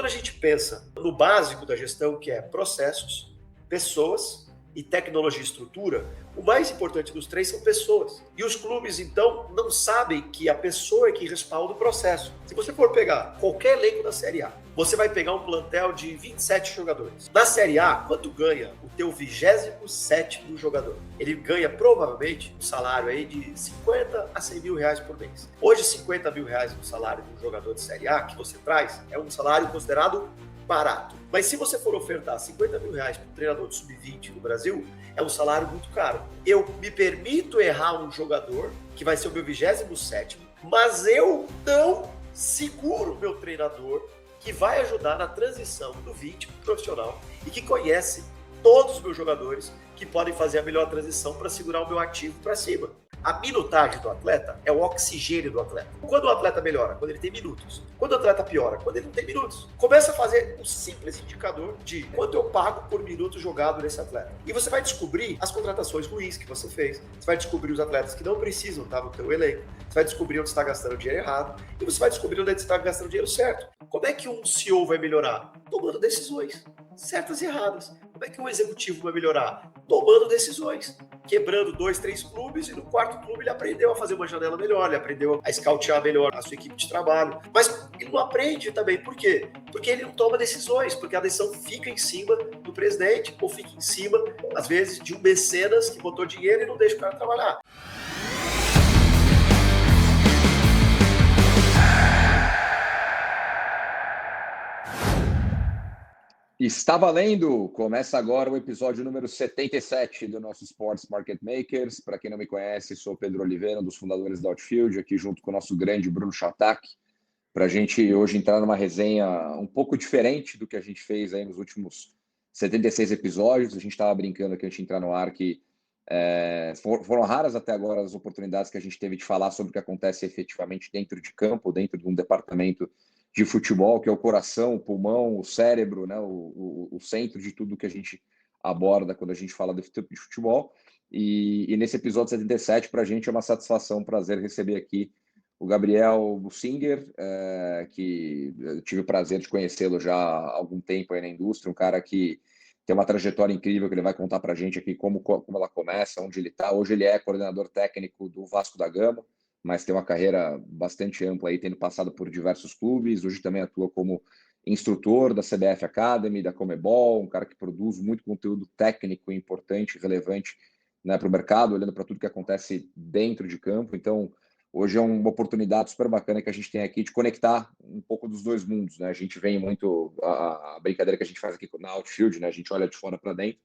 quando a gente pensa no básico da gestão, que é processos, pessoas e tecnologia e estrutura, o mais importante dos três são pessoas. E os clubes, então, não sabem que a pessoa é que respalda o processo. Se você for pegar qualquer elenco da Série A, você vai pegar um plantel de 27 jogadores. Na Série A, quanto ganha o teu 27º jogador? Ele ganha provavelmente um salário aí de 50 a 100 mil reais por mês. Hoje, 50 mil reais no salário de um jogador de Série A que você traz é um salário considerado barato. Mas se você for ofertar 50 mil reais para um treinador de sub-20 no Brasil, é um salário muito caro. Eu me permito errar um jogador, que vai ser o meu 27º, mas eu não seguro o meu treinador, que vai ajudar na transição do 20 para o profissional e que conhece todos os meus jogadores que podem fazer a melhor transição para segurar o meu ativo para cima. A minutagem do atleta é o oxigênio do atleta. Quando o atleta melhora? Quando ele tem minutos. Quando o atleta piora? Quando ele não tem minutos. Começa a fazer um simples indicador de quanto eu pago por minuto jogado nesse atleta. E você vai descobrir as contratações ruins que você fez. Você vai descobrir os atletas que não precisam estar no teu elenco. Você vai descobrir onde está gastando o dinheiro errado. E você vai descobrir onde está gastando o dinheiro certo. Como é que um CEO vai melhorar? Tomando decisões certas e erradas. Como é que um executivo vai melhorar? Tomando decisões. Quebrando 2, 3 clubes e no quarto clube ele aprendeu a fazer uma janela melhor, ele aprendeu a escautear melhor a sua equipe de trabalho. Mas ele não aprende também. Por quê? Porque ele não toma decisões, porque a decisão fica em cima do presidente ou fica em cima, às vezes, de um mecenas que botou dinheiro e não deixa o cara trabalhar. Está valendo! Começa agora o episódio número 77 do nosso Sports Market Makers. Para quem não me conhece, sou Pedro Oliveira, um dos fundadores da Outfield, aqui junto com o nosso grande Bruno Schatak, para a gente hoje entrar numa resenha um pouco diferente do que a gente fez aí nos últimos 76 episódios. A gente estava brincando aqui antes de entrar no ar que foram raras até agora as oportunidades que a gente teve de falar sobre o que acontece efetivamente dentro de campo, dentro de um departamento de futebol, que é o coração, o pulmão, o cérebro, né, o centro de tudo que a gente aborda quando a gente fala de futebol. E nesse episódio 77, para a gente é uma satisfação, um prazer receber aqui o Gabriel Bussinger, que eu tive o prazer de conhecê-lo já há algum tempo aí na indústria, um cara que tem uma trajetória incrível, que ele vai contar para a gente aqui como ela começa, onde ele está. Hoje ele é coordenador técnico do Vasco da Gama, mas tem uma carreira bastante ampla aí, tendo passado por diversos clubes. Hoje também atua como instrutor da CBF Academy, da Comebol, um cara que produz muito conteúdo técnico importante, relevante, né, para o mercado, olhando para tudo que acontece dentro de campo. Então, hoje é uma oportunidade super bacana que a gente tem aqui de conectar um pouco dos dois mundos, né? A gente vem muito, a brincadeira que a gente faz aqui na Outfield, né? A gente olha de fora para dentro,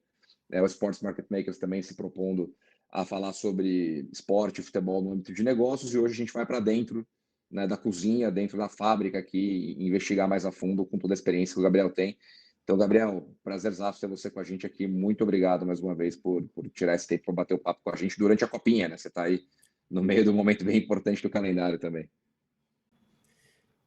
né? O Sports Market Makers também se propondo a falar sobre esporte e futebol no âmbito de negócios, e hoje a gente vai para dentro, né, da cozinha, dentro da fábrica aqui, investigar mais a fundo com toda a experiência que o Gabriel tem. Então, Gabriel, prazerzaço ter você com a gente aqui. Muito obrigado mais uma vez por tirar esse tempo para bater o papo com a gente durante a Copinha, né? Você está aí no meio de um momento bem importante do calendário também.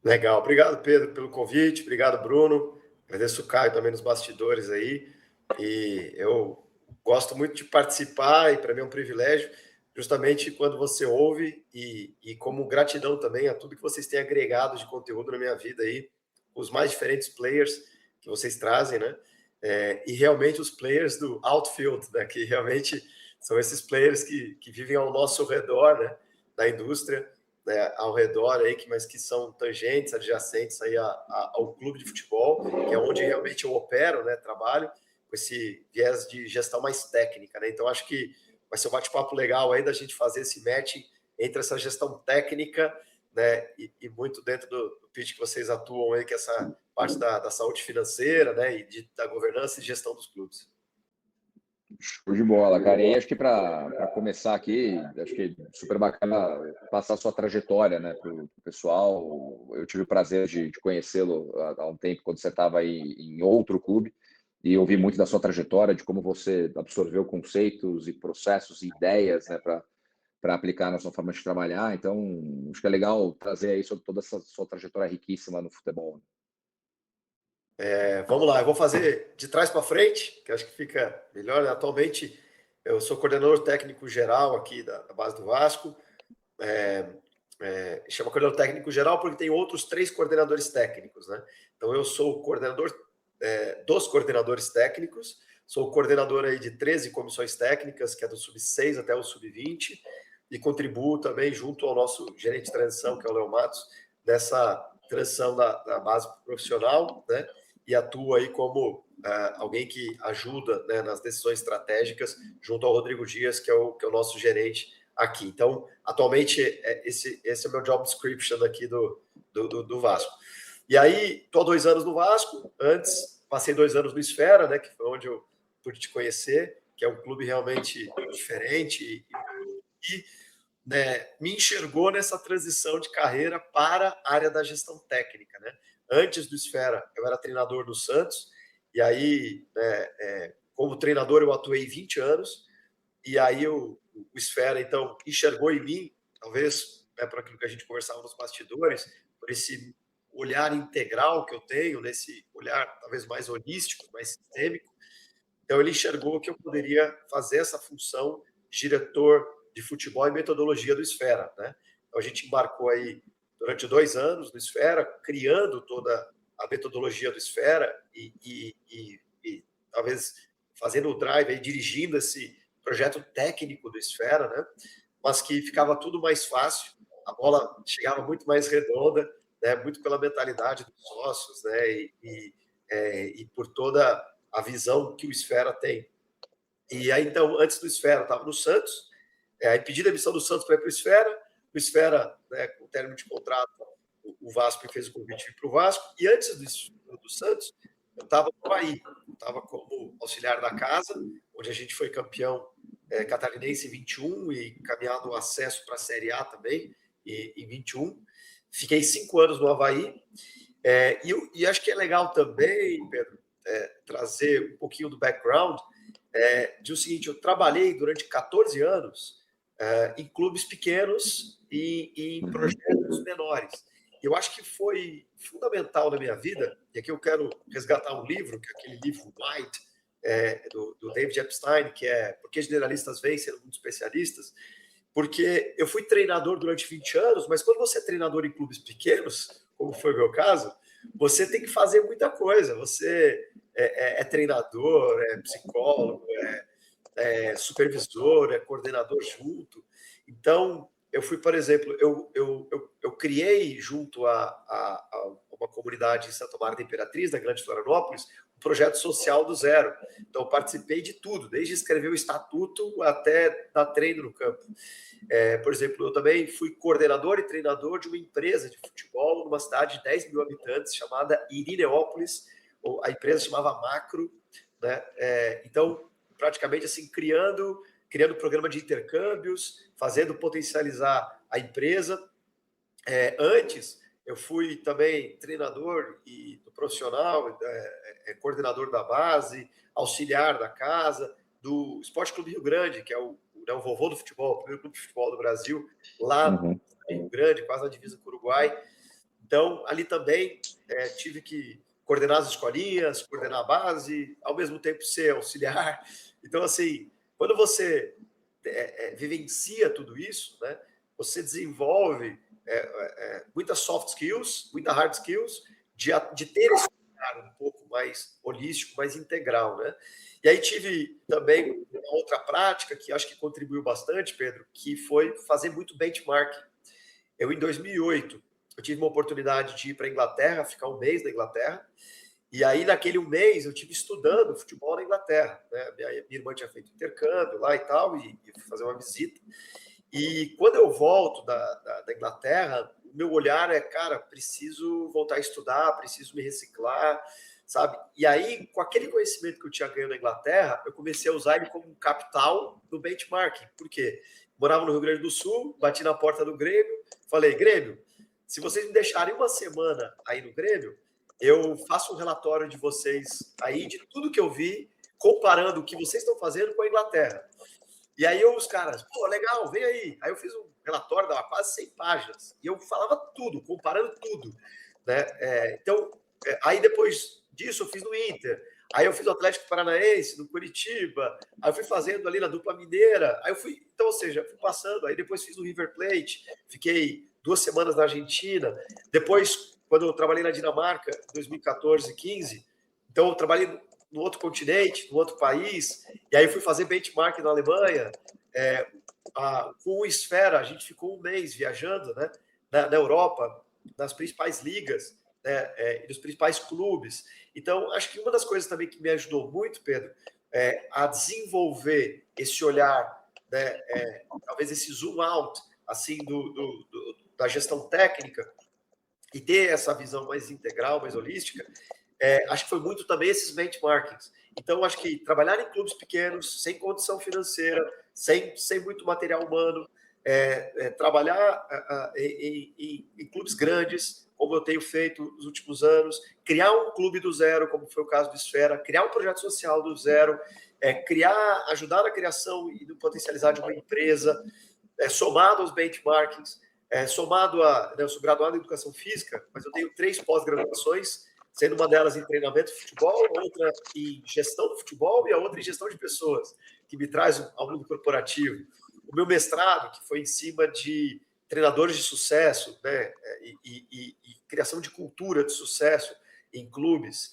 Legal. Obrigado, Pedro, pelo convite. Obrigado, Bruno. Agradeço o Caio também nos bastidores aí. E eu gosto muito de participar e para mim é um privilégio, justamente quando você ouve e como gratidão também a tudo que vocês têm agregado de conteúdo na minha vida aí, os mais diferentes players que vocês trazem, né? E realmente os players do outfield, né? Que realmente são esses players que vivem ao nosso redor, né? Da indústria, né? Ao redor aí, mas que são tangentes, adjacentes aí ao clube de futebol, que é onde realmente eu opero, né? Trabalho com esse viés de gestão mais técnica, né? Então, acho que vai ser um bate-papo legal aí da gente fazer esse match entre essa gestão técnica, né? E muito dentro do pitch que vocês atuam aí, que é essa parte da saúde financeira, né? E da governança e gestão dos clubes. Show de bola, cara. E aí, acho que para começar aqui, acho que é super bacana passar a sua trajetória, né, para o pessoal. Eu tive o prazer de conhecê-lo há um tempo, quando você estava aí em outro clube, e ouvi muito da sua trajetória, de como você absorveu conceitos e processos e ideias, né, para aplicar na sua forma de trabalhar. Então, acho que é legal trazer aí sobre toda essa sua trajetória riquíssima no futebol. Vamos lá, eu vou fazer de trás para frente, que acho que fica melhor, né? Atualmente, eu sou coordenador técnico geral aqui da base do Vasco. chama coordenador técnico geral porque tem outros 3 coordenadores técnicos, né? Então eu sou o coordenador dos coordenadores técnicos, sou o coordenador aí de 13 comissões técnicas, que é do sub-6 até o sub-20, e contribuo também junto ao nosso gerente de transição, que é o Léo Matos, nessa transição da base profissional, né? E atuo aí como alguém que ajuda, né, nas decisões estratégicas, junto ao Rodrigo Dias, que é o nosso gerente aqui. Então, atualmente, esse é o meu job description aqui do Vasco. E aí, estou há 2 anos no Vasco. Antes, passei 2 anos no Esfera, né, que foi onde eu pude te conhecer, que é um clube realmente diferente e né, me enxergou nessa transição de carreira para a área da gestão técnica, né? Antes do Esfera, eu era treinador do Santos, e aí, né, como treinador, eu atuei 20 anos, e aí o Esfera, então, enxergou em mim, talvez, né, por aquilo que a gente conversava nos bastidores, por esse olhar integral que eu tenho, nesse olhar talvez mais holístico, mais sistêmico. Então, ele enxergou que eu poderia fazer essa função de diretor de futebol e metodologia do Esfera, né? Então, a gente embarcou aí durante 2 anos no Esfera, criando toda a metodologia do Esfera e talvez fazendo o drive, aí, dirigindo esse projeto técnico do Esfera, né? Mas que ficava tudo mais fácil, a bola chegava muito mais redonda, né? Muito pela mentalidade dos sócios, né? E por toda a visão que o Esfera tem. E aí, então, antes do Esfera, eu estava no Santos, aí pedi demissão do Santos para ir para o Esfera, né, com o término de contrato, o Vasco me fez o convite para o Vasco, e antes do Santos, eu estava no Bahia, eu estava como auxiliar da casa, onde a gente foi campeão catarinense em 21 e caminhado o acesso para a Série A também, em 21. Fiquei 5 anos no Avaí, e acho que é legal também, Pedro, trazer um pouquinho do background, de o seguinte: eu trabalhei durante 14 anos em clubes pequenos e em projetos menores. Eu acho que foi fundamental na minha vida, e aqui eu quero resgatar um livro, que é aquele livro White, do David Epstein, que é Por que Generalistas Vencem no Mundo de Especialistas, porque eu fui treinador durante 20 anos, mas quando você é treinador em clubes pequenos, como foi o meu caso, você tem que fazer muita coisa. Você é treinador, é psicólogo, supervisor, é coordenador junto. Então, eu fui, por exemplo, eu criei junto a uma comunidade em Santa Maria da Imperatriz, da Grande Florianópolis, um projeto social do zero. Então, eu participei de tudo, desde escrever o estatuto até dar treino no campo. Por exemplo, eu também fui coordenador e treinador de uma empresa de futebol numa cidade de 10 mil habitantes chamada Irineópolis. A empresa chamava Macro, né? Então, praticamente assim, criando programa de intercâmbios, fazendo potencializar a empresa. Antes, eu fui também treinador do profissional, coordenador da base, auxiliar da casa, do Esporte Clube Rio Grande, que é o vovô do futebol, o primeiro clube de futebol do Brasil, lá em Rio Grande, quase na divisa com o Uruguai. Então, ali também tive que coordenar as escolinhas, coordenar a base, ao mesmo tempo ser auxiliar. Então, assim, quando você vivencia tudo isso, né, você desenvolve muitas soft skills, muitas hard skills, de ter esse olhar um pouco mais holístico, mais integral, né? E aí tive também uma outra prática que acho que contribuiu bastante, Pedro, que foi fazer muito benchmark. Eu, em 2008, eu tive uma oportunidade de ir para a Inglaterra, ficar um mês na Inglaterra, e aí naquele um mês eu tive estudando futebol na Inglaterra, né? Minha irmã tinha feito intercâmbio lá e tal, e fui fazer uma visita. E quando eu volto da Inglaterra, o meu olhar cara, preciso voltar a estudar, preciso me reciclar, sabe? E aí, com aquele conhecimento que eu tinha ganho na Inglaterra, eu comecei a usar ele como um capital no benchmarking. Por quê? Morava no Rio Grande do Sul, bati na porta do Grêmio, falei: Grêmio, se vocês me deixarem uma semana aí no Grêmio, eu faço um relatório de vocês aí, de tudo que eu vi, comparando o que vocês estão fazendo com a Inglaterra. E aí os caras, pô, legal, vem aí. Aí eu fiz um relatório, dava quase 100 páginas. E eu falava tudo, comparando tudo, né? Então, aí depois disso eu fiz no Inter. Aí eu fiz o Atlético Paranaense, no Curitiba. Aí eu fui fazendo ali na dupla mineira. Aí eu fui, então, ou seja, fui passando. Aí depois fiz o River Plate. Fiquei 2 semanas na Argentina. Depois, quando eu trabalhei na Dinamarca, 2014, 15, então eu trabalhei no outro continente, no outro país, e aí fui fazer benchmark na Alemanha. Com o Esfera, a gente ficou 1 mês viajando, né, na Europa, nas principais ligas, né, e nos principais clubes. Então, acho que uma das coisas também que me ajudou muito, Pedro, a desenvolver esse olhar, né, talvez esse zoom out, assim, da gestão técnica, e ter essa visão mais integral, mais holística, acho que foi muito também esses benchmarkings. Então, acho que trabalhar em clubes pequenos, sem condição financeira, sem muito material humano, trabalhar em clubes grandes, como eu tenho feito nos últimos anos, criar um clube do zero, como foi o caso do Esfera, criar um projeto social do zero, ajudar na criação e no potencializar de uma empresa, somado aos benchmarkings, somado a... Eu sou graduado em Educação Física, mas eu tenho 3 pós-graduações, sendo uma delas em treinamento de futebol, outra em gestão do futebol e a outra em gestão de pessoas, que me traz ao mundo corporativo. O meu mestrado, que foi em cima de treinadores de sucesso, né, e criação de cultura de sucesso em clubes.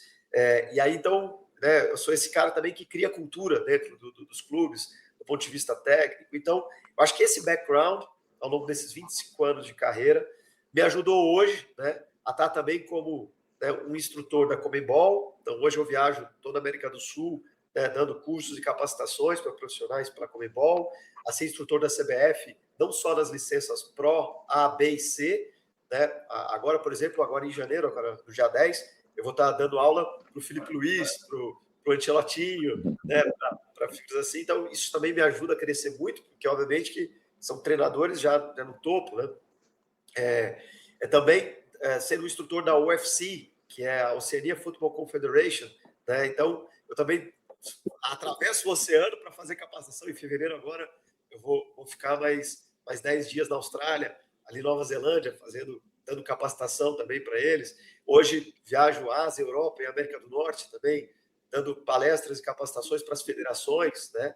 E aí, então, né, eu sou esse cara também que cria cultura dentro dos clubes, do ponto de vista técnico. Então, eu acho que esse background, ao longo desses 25 anos de carreira, me ajudou hoje, né, a estar também como, né, um instrutor da Conmebol. Então, hoje eu viajo toda a América do Sul, né, dando cursos e capacitações para profissionais pela Conmebol, a ser instrutor da CBF, não só nas licenças Pro, A, B e C, né? Agora, por exemplo, agora em janeiro, agora no dia 10, eu vou estar dando aula para o Felipe Luiz, para o Ancelotinho, né, para figuras assim. Então, isso também me ajuda a crescer muito, porque, obviamente, que são treinadores já no topo, né? Também sendo instrutor da UFC, que é a Oceania Football Confederation, né? Então, eu também atravesso o oceano para fazer capacitação. Em fevereiro agora eu vou ficar mais 10 dias na Austrália, ali Nova Zelândia, dando capacitação também para eles. Hoje viajo Ásia, Europa e América do Norte também, dando palestras e capacitações para as federações, né?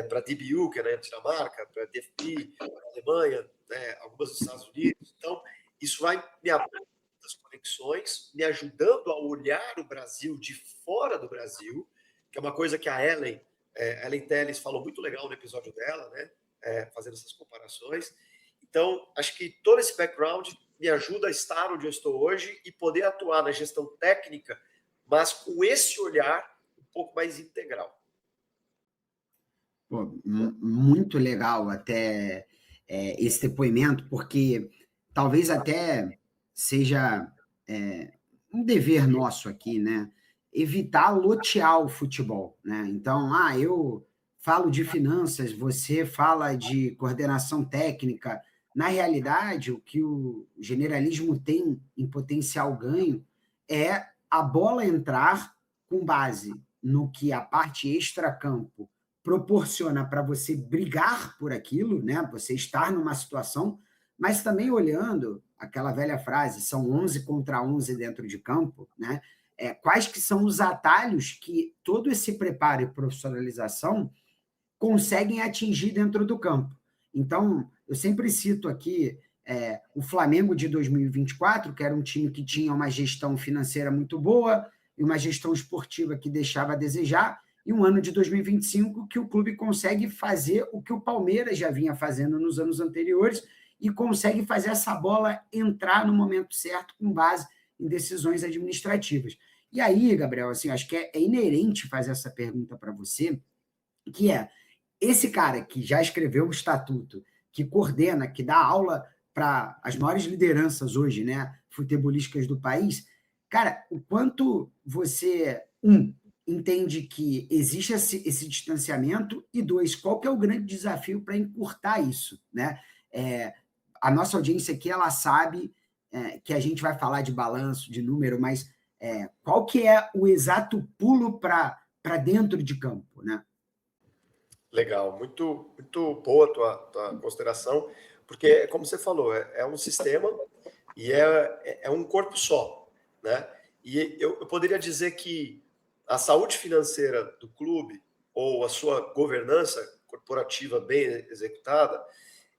Para a DBU, que é na Dinamarca, para a DFB, para a Alemanha, né? Algumas dos Estados Unidos. Então, isso vai me abrindo as conexões, me ajudando a olhar o Brasil de fora do Brasil, que é uma coisa que a Ellen Telles falou muito legal no episódio dela, né? Fazendo essas comparações. Então, acho que todo esse background me ajuda a estar onde eu estou hoje e poder atuar na gestão técnica, mas com esse olhar um pouco mais integral. Pô, muito legal até esse depoimento, porque talvez até seja um dever nosso aqui, né? Evitar lotear o futebol, né? Então, eu falo de finanças, você fala de coordenação técnica. Na realidade, o que o generalismo tem em potencial ganho é a bola entrar com base no que a parte extracampo proporciona para você brigar por aquilo, né? Você estar numa situação, mas também olhando aquela velha frase, são 11 contra 11 dentro de campo, né? Quais que são os atalhos que todo esse preparo e profissionalização conseguem atingir dentro do campo. Então, eu sempre cito aqui o Flamengo de 2024, que era um time que tinha uma gestão financeira muito boa e uma gestão esportiva que deixava a desejar, e um ano de 2025 que o clube consegue fazer o que o Palmeiras já vinha fazendo nos anos anteriores e consegue fazer essa bola entrar no momento certo com base em decisões administrativas. E aí, Gabriel, assim, acho que é inerente fazer essa pergunta para você, que esse cara que já escreveu o estatuto, que coordena, que dá aula para as maiores lideranças hoje, né, futebolísticas do país, cara, o quanto você, entende que existe esse distanciamento, e 2, qual que é o grande desafio para encurtar isso, né? A nossa audiência aqui, ela sabe que a gente vai falar de balanço, de número, mas qual que é o exato pulo para dentro de campo, né? Legal, muito, muito boa a tua consideração, porque, como você falou, é um sistema e é um corpo só, né? E eu poderia dizer que a saúde financeira do clube ou a sua governança corporativa bem executada,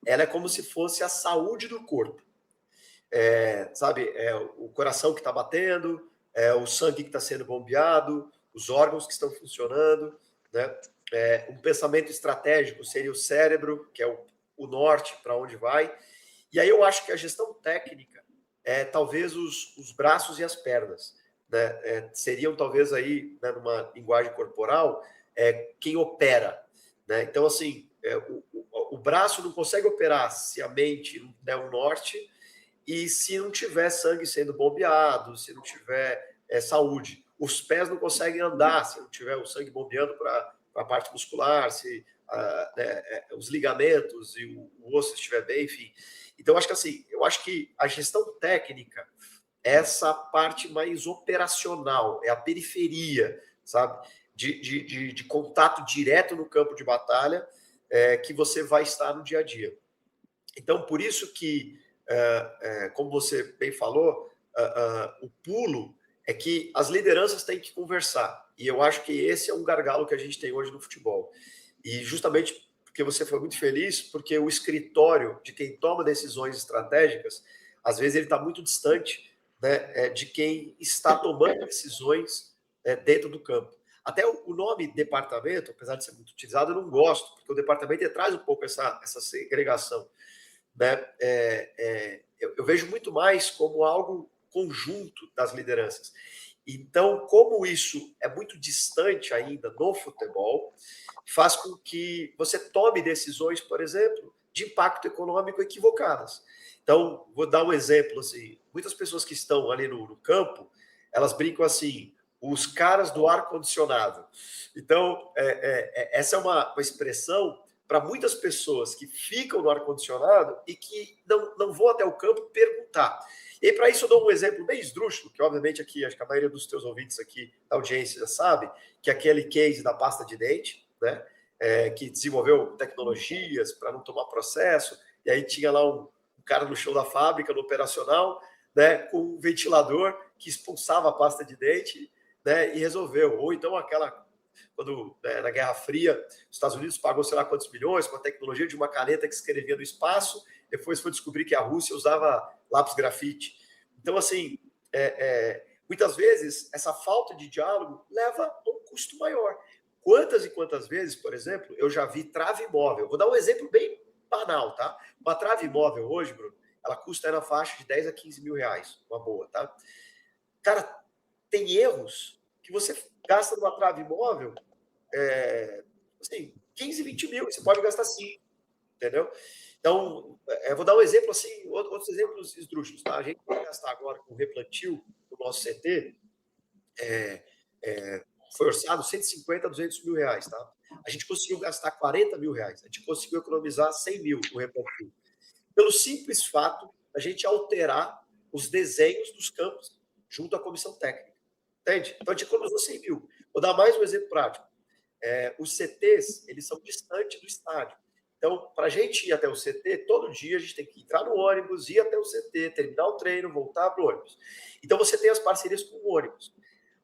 ela é como se fosse a saúde do corpo, sabe, o coração que está batendo, o sangue que está sendo bombeado, os órgãos que estão funcionando, né? Um pensamento estratégico seria o cérebro, que é o norte para onde vai. E aí eu acho que a gestão técnica talvez os braços e as pernas, né? Seriam talvez aí, né, numa linguagem corporal, quem opera, né? Então, assim, o braço não consegue operar se a mente não der um norte e se não tiver sangue sendo bombeado, se não tiver saúde. Os pés não conseguem andar se não tiver o sangue bombeando para a parte muscular, se os ligamentos e o osso estiver bem, enfim. Então, acho que assim, a gestão técnica é essa parte mais operacional, é a periferia, sabe? De contato direto no campo de batalha que você vai estar no dia a dia. Então, por isso que, como você bem falou, o pulo é que as lideranças têm que conversar. E eu acho que esse é um gargalo que a gente tem hoje no futebol. E justamente porque você foi muito feliz, porque o escritório de quem toma decisões estratégicas, às vezes ele está muito distante, né, de quem está tomando decisões dentro do campo. Até o nome departamento, apesar de ser muito utilizado, eu não gosto, porque o departamento traz um pouco essa segregação, né? Eu vejo muito mais como algo conjunto das lideranças. Então, como isso é muito distante ainda no futebol, faz com que você tome decisões, por exemplo, de impacto econômico equivocadas. Então, vou dar um exemplo assim, muitas pessoas que estão ali no campo, elas brincam assim, os caras do ar-condicionado. Então, essa é uma expressão para muitas pessoas que ficam no ar-condicionado e que não vão até o campo perguntar. E para isso eu dou um exemplo bem esdrúxulo, que obviamente aqui, acho que a maioria dos teus ouvintes aqui da audiência já sabe, que é aquele case da pasta de dente, né? Que desenvolveu tecnologias para não tomar processo, e aí tinha lá um cara no chão da fábrica, no operacional, né, com um ventilador que expulsava a pasta de dente, né, e resolveu. Ou então quando na Guerra Fria, os Estados Unidos pagou sei lá quantos milhões com a tecnologia de uma caneta que escrevia no espaço, depois foi descobrir que a Rússia usava lápis grafite. Então, assim, muitas vezes, essa falta de diálogo leva a um custo maior. Quantas e quantas vezes, por exemplo, eu já vi trave móvel. Vou dar um exemplo bem banal, tá? Uma trave móvel hoje, Bruno, ela custa na faixa de 10 a 15 mil reais, uma boa, tá? Cara, tem erros que você gasta numa trave móvel, assim, 15, 20 mil, você pode gastar 5, entendeu? Então, vou dar um exemplo assim, outros exemplos esdrúxulos, tá? A gente vai gastar agora com o replantio do nosso CT, foi orçado 150 a 200 mil reais, tá? A gente conseguiu gastar 40 mil reais, a gente conseguiu economizar 100 mil no replantio. Pelo simples fato da gente alterar os desenhos dos campos junto à comissão técnica. Entende? Então, a gente economizou 100 mil. Vou dar mais um exemplo prático. Os CTs, eles são distantes do estádio. Então, para a gente ir até o CT, todo dia a gente tem que entrar no ônibus, ir até o CT, terminar o treino, voltar para o ônibus. Então, você tem as parcerias com o ônibus.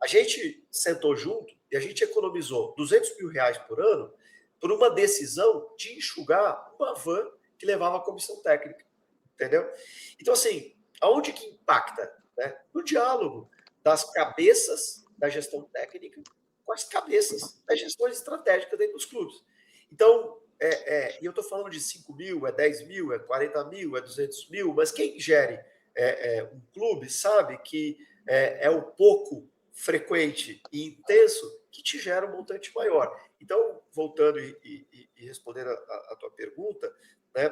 A gente sentou junto e a gente economizou 200 mil reais por ano por uma decisão de enxugar uma van que levava a comissão técnica. Entendeu? Então, assim, aonde que impacta? Né? No diálogo das cabeças da gestão técnica com as cabeças das gestões estratégicas dentro dos clubes. Então, e eu estou falando de 5 mil, 10 mil, 40 mil, 200 mil, mas quem gere um clube sabe que é o pouco frequente e intenso que te gera um montante maior. Então, voltando e respondendo a tua pergunta, né,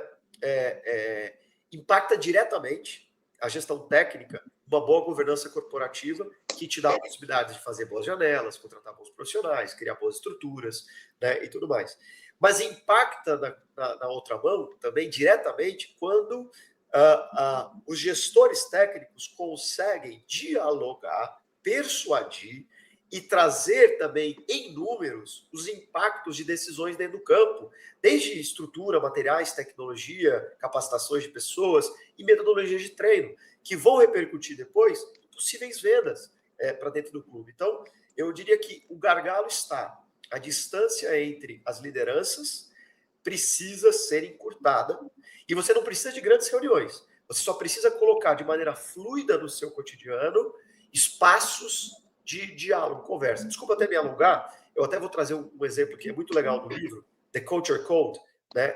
impacta diretamente a gestão técnica, uma boa governança corporativa que te dá a possibilidade de fazer boas janelas, contratar bons profissionais, criar boas estruturas, né, e tudo mais. Mas impacta na outra mão também diretamente quando os gestores técnicos conseguem dialogar, persuadir e trazer também em números os impactos de decisões dentro do campo, desde estrutura, materiais, tecnologia, capacitações de pessoas e metodologias de treino, que vão repercutir depois em possíveis vendas para dentro do clube. Então, eu diria que o gargalo está, a distância entre as lideranças precisa ser encurtada e você não precisa de grandes reuniões. Você só precisa colocar de maneira fluida no seu cotidiano espaços de diálogo, conversa. Desculpa até me alongar, eu até vou trazer um exemplo que é muito legal do livro, The Culture Code, né?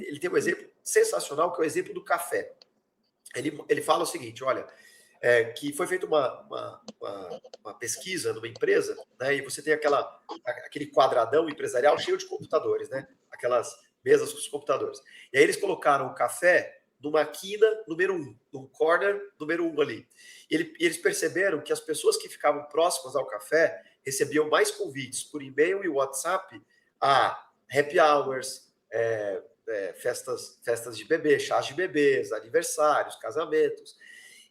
Ele tem um exemplo sensacional, que é o exemplo do café. Ele fala o seguinte, olha, que foi feita uma pesquisa numa empresa, né, e você tem aquele quadradão empresarial cheio de computadores, né, aquelas mesas com os computadores. E aí eles colocaram o café numa quina número 1, num corner número 1 ali. E eles perceberam que as pessoas que ficavam próximas ao café recebiam mais convites por e-mail e WhatsApp a happy hours, festas de bebê, chás de bebês, aniversários, casamentos.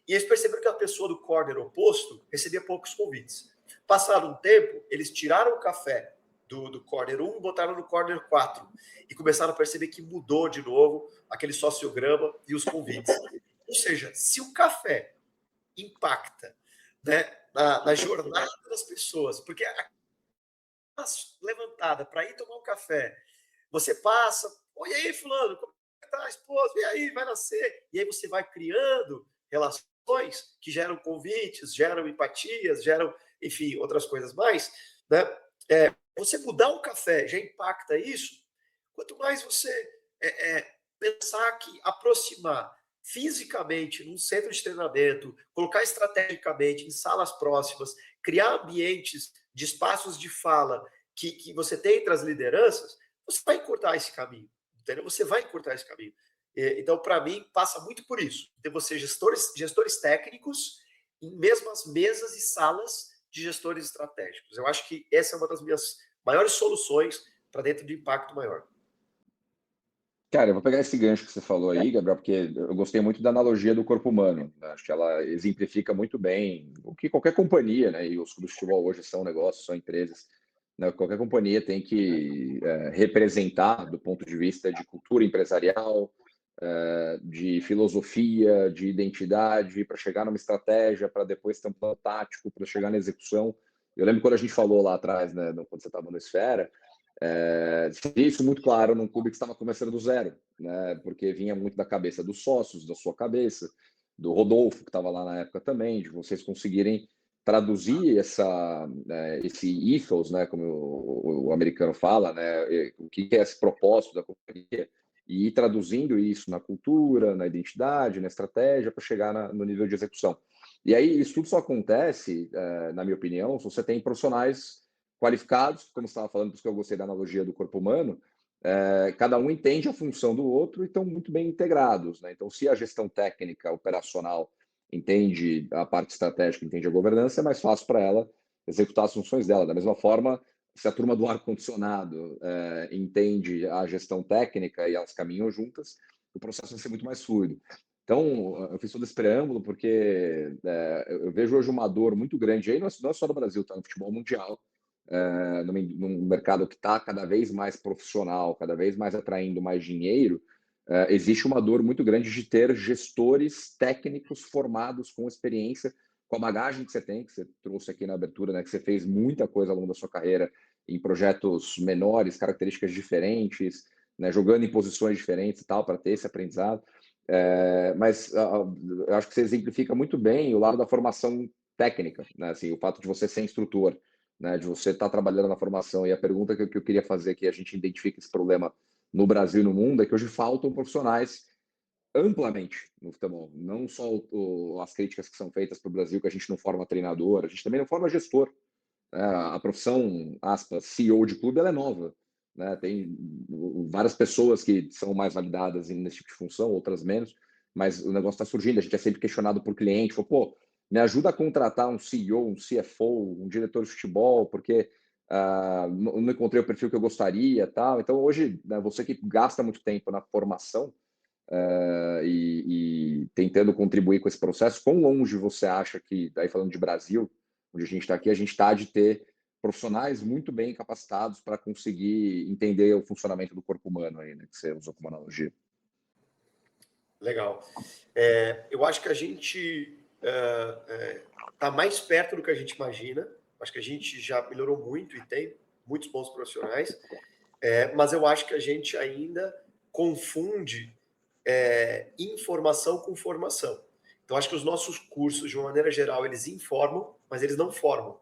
E eles perceberam que a pessoa do corner oposto recebia poucos convites. Passado um tempo, eles tiraram o café do corner 1 e botaram no corner 4. E começaram a perceber que mudou de novo aquele sociograma e os convites. Ou seja, se o café impacta, né, na jornada das pessoas, porque a levantada para ir tomar um café, você passa, oi, e aí, fulano, como é que tá a esposa? E aí, vai nascer? E aí você vai criando relações que geram convites, geram empatias, geram, enfim, outras coisas mais, né? Você mudar um café já impacta isso. Quanto mais você pensar que aproximar fisicamente num centro de treinamento, colocar estrategicamente em salas próximas, criar ambientes de espaços de fala que você tem entre as lideranças, você vai encurtar esse caminho, entendeu? Você vai encurtar esse caminho. Então, para mim, passa muito por isso. Ter você gestores técnicos em mesmas mesas e salas de gestores estratégicos. Eu acho que essa é uma das minhas maiores soluções para dentro de impacto maior. Cara, eu vou pegar esse gancho que você falou aí, Gabriel, porque eu gostei muito da analogia do corpo humano, né? Acho que ela exemplifica muito bem o que qualquer companhia, né? E os clubes de futebol hoje são negócios, são empresas, né? Qualquer companhia tem que representar do ponto de vista de cultura empresarial, de filosofia, de identidade, para chegar numa estratégia, para depois ter um plano tático, para chegar na execução. Eu lembro quando a gente falou lá atrás, né, quando você estava no Esfera, seria isso muito claro num clube que estava começando do zero, né? Porque vinha muito da cabeça dos sócios, da sua cabeça, do Rodolfo, que estava lá na época também, de vocês conseguirem traduzir esse ethos, né, como o americano fala, né, o que é esse propósito da companhia, e ir traduzindo isso na cultura, na identidade, na estratégia, para chegar no nível de execução. E aí, isso tudo só acontece, na minha opinião, se você tem profissionais qualificados, como você estava falando, por isso que eu gostei da analogia do corpo humano, cada um entende a função do outro e estão muito bem integrados, né? Então, se a gestão técnica, operacional, entende a parte estratégica, entende a governança, é mais fácil para ela executar as funções dela. Da mesma forma, se a turma do ar-condicionado entende a gestão técnica e elas caminham juntas, o processo vai ser muito mais fluido. Então, eu fiz todo esse preâmbulo porque eu vejo hoje uma dor muito grande, aí não é só no Brasil, tá? No futebol mundial, num mercado que está cada vez mais profissional, cada vez mais atraindo mais dinheiro, existe uma dor muito grande de ter gestores técnicos formados com experiência, com a bagagem que você tem, que você trouxe aqui na abertura, né, que você fez muita coisa ao longo da sua carreira em projetos menores, características diferentes, né, jogando em posições diferentes e tal, para ter esse aprendizado. Mas eu acho que você exemplifica muito bem o lado da formação técnica, né, assim, o fato de você ser instrutor, né, de você estar trabalhando na formação. E a pergunta que eu queria fazer, que a gente identifica esse problema no Brasil e no mundo, é que hoje faltam profissionais amplamente no futebol. Não só as críticas que são feitas para o Brasil, que a gente não forma treinador, a gente também não forma gestor. A profissão, aspas, CEO de clube, ela é nova. Né? Tem várias pessoas que são mais validadas nesse tipo de função, outras menos, mas o negócio está surgindo. A gente é sempre questionado por cliente, fala, pô, me ajuda a contratar um CEO, um CFO, um diretor de futebol, porque não encontrei o perfil que eu gostaria, tal. Então, hoje, né, você que gasta muito tempo na formação e tentando contribuir com esse processo, quão longe você acha que, daí falando de Brasil, onde a gente está aqui, a gente está de ter profissionais muito bem capacitados para conseguir entender o funcionamento do corpo humano aí, né, que você usou como analogia. Legal. Eu acho que a gente está mais perto do que a gente imagina. Acho que a gente já melhorou muito e tem muitos bons profissionais, mas eu acho que a gente ainda confunde informação com formação. Então, acho que os nossos cursos, de uma maneira geral, eles informam, mas eles não formam.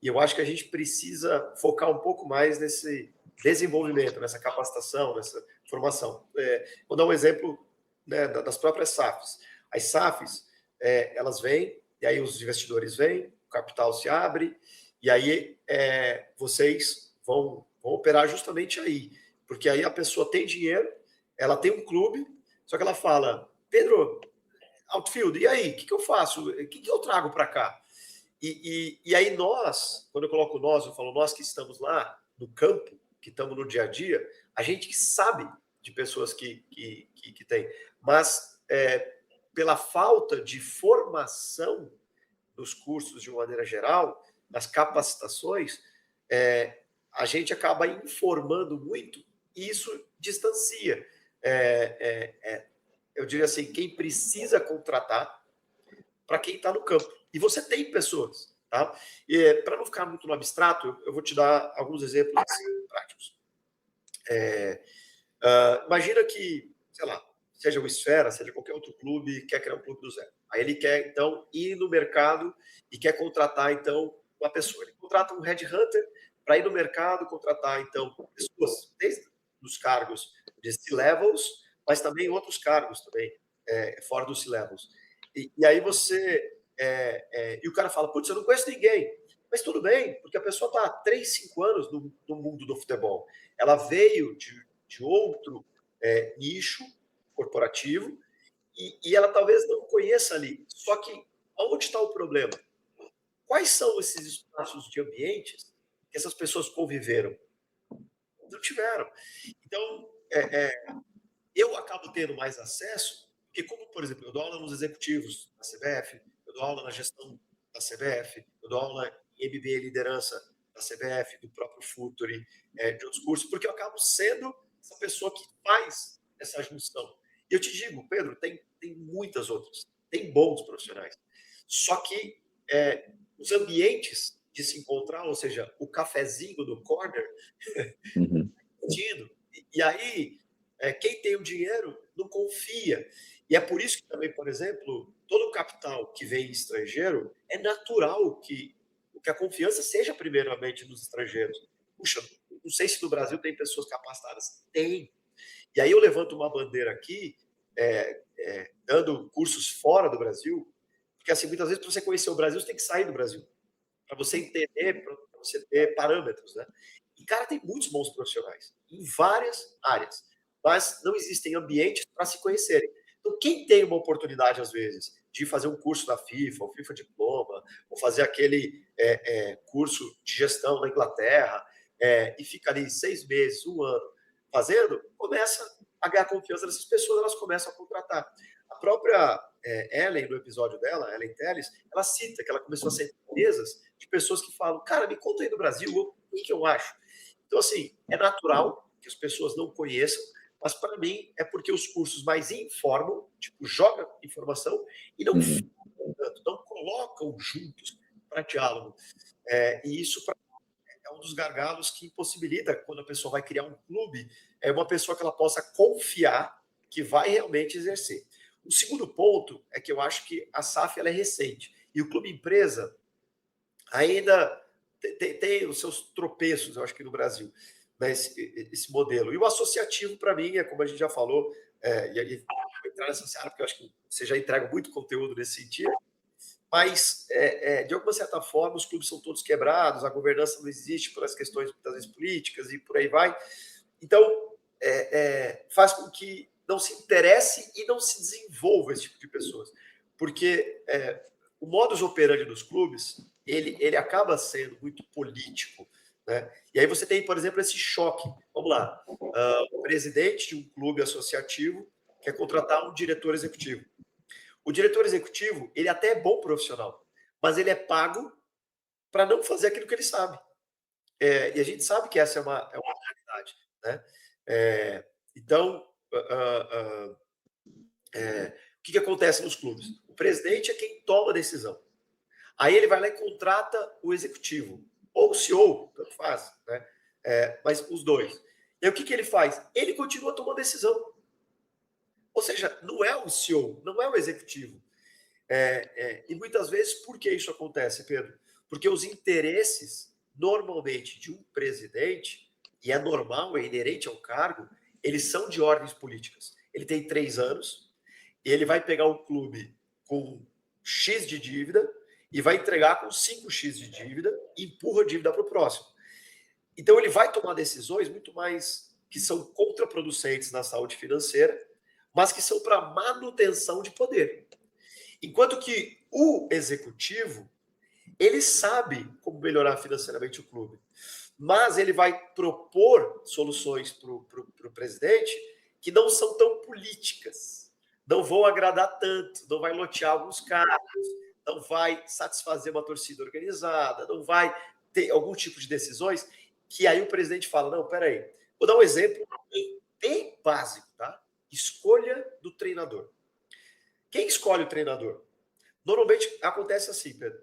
E eu acho que a gente precisa focar um pouco mais nesse desenvolvimento, nessa capacitação, nessa formação. Vou dar um exemplo, né, das próprias SAFs. As SAFs, elas vêm, e aí os investidores vêm, o capital se abre, e aí vocês vão operar justamente aí. Porque aí a pessoa tem dinheiro, ela tem um clube, só que ela fala, Pedro, Outfield, e aí, o que eu faço? O que eu trago para cá? E aí nós, quando eu coloco nós, eu falo nós que estamos lá no campo, que estamos no dia a dia, a gente que sabe de pessoas que tem, mas pela falta de formação nos cursos de uma maneira geral, nas capacitações, a gente acaba informando muito e isso distancia. Eu diria assim, quem precisa contratar para quem está no campo. E você tem pessoas, tá? E para não ficar muito no abstrato, eu vou te dar alguns exemplos práticos. Imagina que, sei lá, seja o Esfera, seja qualquer outro clube, quer criar um clube do zero. Aí ele quer, então, ir no mercado e quer contratar, então, uma pessoa. Ele contrata um headhunter para ir no mercado, contratar, então, pessoas, desde os cargos de C-levels, mas também outros cargos também, fora dos C-levels. E aí você... e o cara fala, putz, eu não conheço ninguém. Mas tudo bem, porque a pessoa está há 3, 5 anos no mundo do futebol. Ela veio de outro nicho corporativo e ela talvez não conheça ali. Só que onde está o problema? Quais são esses espaços de ambientes que essas pessoas conviveram? Não tiveram. Então, eu acabo tendo mais acesso, porque como, por exemplo, eu dou aula nos executivos da CBF, eu dou aula na gestão da CBF, eu dou aula em MBA e liderança da CBF, do próprio Futuri, de outros cursos, porque eu acabo sendo essa pessoa que faz essa junção. E eu te digo, Pedro, tem muitas outras, tem bons profissionais. Só que os ambientes de se encontrar, ou seja, o cafezinho do corner, e aí quem tem o dinheiro não confia. E é por isso que também, por exemplo, todo o capital que vem estrangeiro, é natural que a confiança seja primeiramente nos estrangeiros. Puxa, não sei se no Brasil tem pessoas capacitadas. Tem. E aí eu levanto uma bandeira aqui, dando cursos fora do Brasil, porque assim, muitas vezes para você conhecer o Brasil, você tem que sair do Brasil, para você entender, para você ter parâmetros, né? E, cara, tem muitos bons profissionais, em várias áreas, mas não existem ambientes para se conhecerem. Então, quem tem uma oportunidade, às vezes, de fazer um curso da FIFA, o FIFA Diploma, ou fazer aquele curso de gestão na Inglaterra, e fica ali 6 meses, 1 ano, fazendo, começa a ganhar confiança dessas pessoas, elas começam a contratar. A própria Ellen, no episódio dela, Ellen Telles, ela cita que ela começou a ser mesas de pessoas que falam, cara, me conta aí do Brasil, o que eu acho? Então, assim, é natural que as pessoas não conheçam, mas para mim é porque os cursos mais informam, tipo, joga informação e não tanto, não colocam juntos para diálogo. E isso é um dos gargalos que impossibilita, quando a pessoa vai criar um clube, é uma pessoa que ela possa confiar que vai realmente exercer. O segundo ponto é que eu acho que a SAF ela é recente e o clube empresa ainda tem os seus tropeços, eu acho que no Brasil, né, esse modelo. E o associativo, para mim, como a gente já falou, e aí vou entrar nessa seara, porque eu acho que você já entrega muito conteúdo nesse sentido, mas, de alguma certa forma, os clubes são todos quebrados, a governança não existe por as questões, muitas vezes, políticas e por aí vai. Então, faz com que não se interesse e não se desenvolva esse tipo de pessoas. Porque o modus operandi dos clubes, ele acaba sendo muito político, né? E aí você tem, por exemplo, esse choque. Vamos lá. O presidente de um clube associativo quer contratar um diretor executivo. O diretor executivo, ele até é bom profissional, mas ele é pago para não fazer aquilo que ele sabe. E a gente sabe que essa é uma realidade, né? Então, o que acontece nos clubes? O presidente é quem toma a decisão. Aí ele vai lá e contrata o executivo, ou o CEO, tanto faz, né? Mas os dois. E aí, o que ele faz? Ele continua tomando decisão. Ou seja, não é o CEO, não é o executivo. E muitas vezes, por que isso acontece, Pedro? Porque os interesses, normalmente, de um presidente, e é normal, é inerente ao cargo, eles são de ordens políticas. Ele tem 3 anos, e ele vai pegar um clube com X de dívida e vai entregar com 5x de dívida e empurra a dívida para o próximo. Então, ele vai tomar decisões muito mais que são contraproducentes na saúde financeira, mas que são para manutenção de poder. Enquanto que o executivo, ele sabe como melhorar financeiramente o clube, mas ele vai propor soluções para o presidente que não são tão políticas, não vão agradar tanto, não vai lotear alguns cargos, não vai satisfazer uma torcida organizada, não vai ter algum tipo de decisões que aí o presidente fala, não, peraí, vou dar um exemplo bem básico, tá? Escolha do treinador. Quem escolhe o treinador? Normalmente acontece assim, Pedro.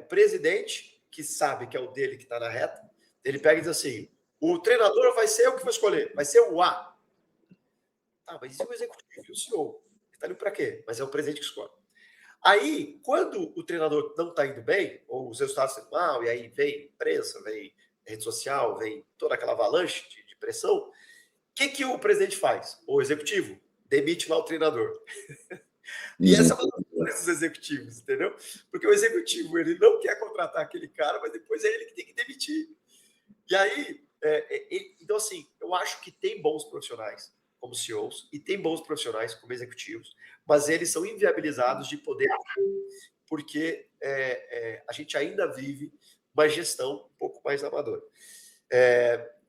O presidente, que sabe que é o dele que está na reta, ele pega e diz assim, o treinador vai ser eu que vou escolher, vai ser o A. Ah, mas e o executivo e o CEO? Está ali para quê? Mas é o presidente que escolhe. Aí, quando o treinador não está indo bem, ou os resultados estão mal, e aí vem imprensa, vem rede social, vem toda aquela avalanche de pressão, o que o presidente faz? O executivo demite lá o treinador. E essa é uma das coisas dos executivos, entendeu? Porque o executivo, ele não quer contratar aquele cara, mas depois é ele que tem que demitir. E aí, então assim, eu acho que tem bons profissionais como CEOs e tem bons profissionais como executivos, mas eles são inviabilizados de poder, porque a gente ainda vive uma gestão um pouco mais amadora.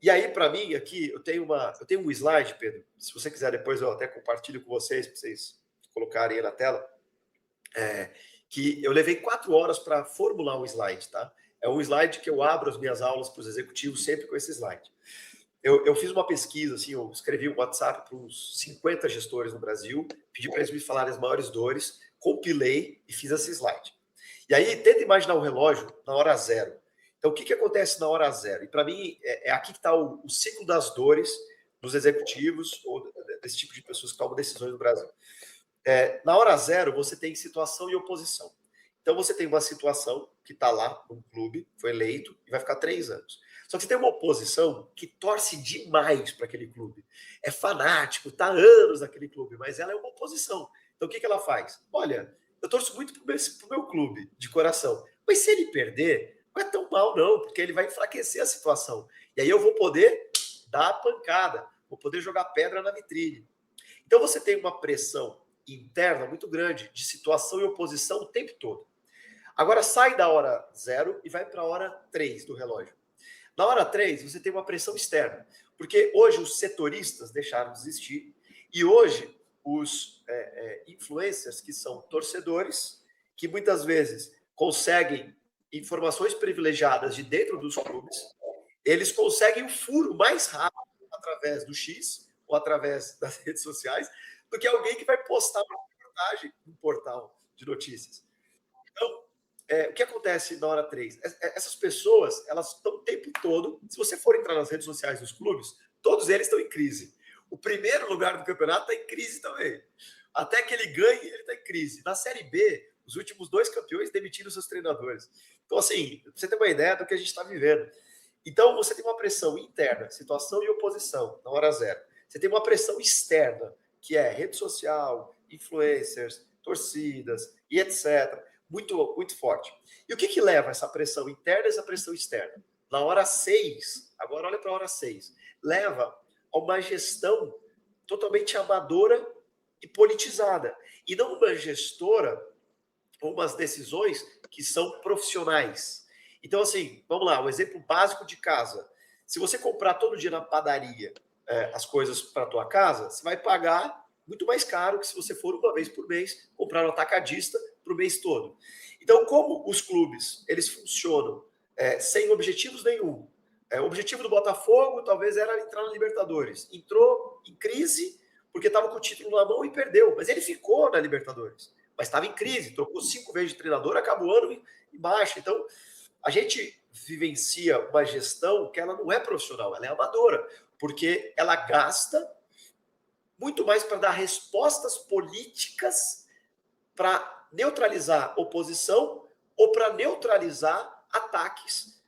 E aí, para mim, aqui, eu tenho um slide, Pedro, se você quiser depois eu até compartilho com vocês, para vocês colocarem aí na tela, que eu levei 4 horas para formular um slide, tá? É um slide que eu abro as minhas aulas para os executivos sempre com esse slide. Eu fiz uma pesquisa, assim, eu escrevi um WhatsApp para uns 50 gestores no Brasil, pedi para eles me falarem as maiores dores, compilei e fiz esse slide. E aí, tenta imaginar o relógio na hora zero. Então, o que acontece na hora zero? E para mim, aqui que está o ciclo das dores dos executivos ou desse tipo de pessoas que tomam decisões no Brasil. Na hora zero, você tem situação e oposição. Então, você tem uma situação que está lá no clube, foi eleito e vai ficar 3 anos. Só que você tem uma oposição que torce demais para aquele clube. É fanático, está há anos naquele clube, mas ela é uma oposição. Então, o que ela faz? Olha, eu torço muito para o meu clube, de coração. Mas se ele perder, não é tão mal não, porque ele vai enfraquecer a situação. E aí eu vou poder dar a pancada, vou poder jogar pedra na vitrine. Então, você tem uma pressão interna muito grande de situação e oposição o tempo todo. Agora sai da hora 0 e vai para a hora 3 do relógio. Na hora 3, você tem uma pressão externa, porque hoje os setoristas deixaram de existir e hoje os influencers, que são torcedores, que muitas vezes conseguem informações privilegiadas de dentro dos clubes, eles conseguem o furo mais rápido através do X ou através das redes sociais do que alguém que vai postar uma reportagem no portal de notícias. Então, o que acontece na hora 3? Essas pessoas, elas estão o tempo todo, se você for entrar nas redes sociais dos clubes, todos eles estão em crise. O primeiro lugar do campeonato está em crise também. Até que ele ganhe, ele está em crise. Na Série B, os últimos 2 campeões demitiram seus treinadores. Então, assim, pra você ter uma ideia do que a gente está vivendo. Então, você tem uma pressão interna, situação e oposição, na hora 0. Você tem uma pressão externa, que é rede social, influencers, torcidas e etc., muito, muito forte. E o que leva essa pressão interna e essa pressão externa? Na hora 6, agora olha para a hora 6, leva a uma gestão totalmente amadora e politizada. E não uma gestora ou umas decisões que são profissionais. Então, assim, vamos lá, um exemplo básico de casa. Se você comprar todo dia na padaria as coisas para a tua casa, você vai pagar muito mais caro que se você for uma vez por mês comprar no atacadista para o mês todo. Então, como os clubes eles funcionam sem objetivos nenhum, o objetivo do Botafogo talvez era entrar na Libertadores. Entrou em crise porque estava com o título na mão e perdeu, mas ele ficou na Libertadores. Mas estava em crise, trocou 5 vezes de treinador, acabou o ano em baixa. Então, a gente vivencia uma gestão que ela não é profissional, ela é amadora, porque ela gasta muito mais para dar respostas políticas para neutralizar oposição ou para neutralizar ataques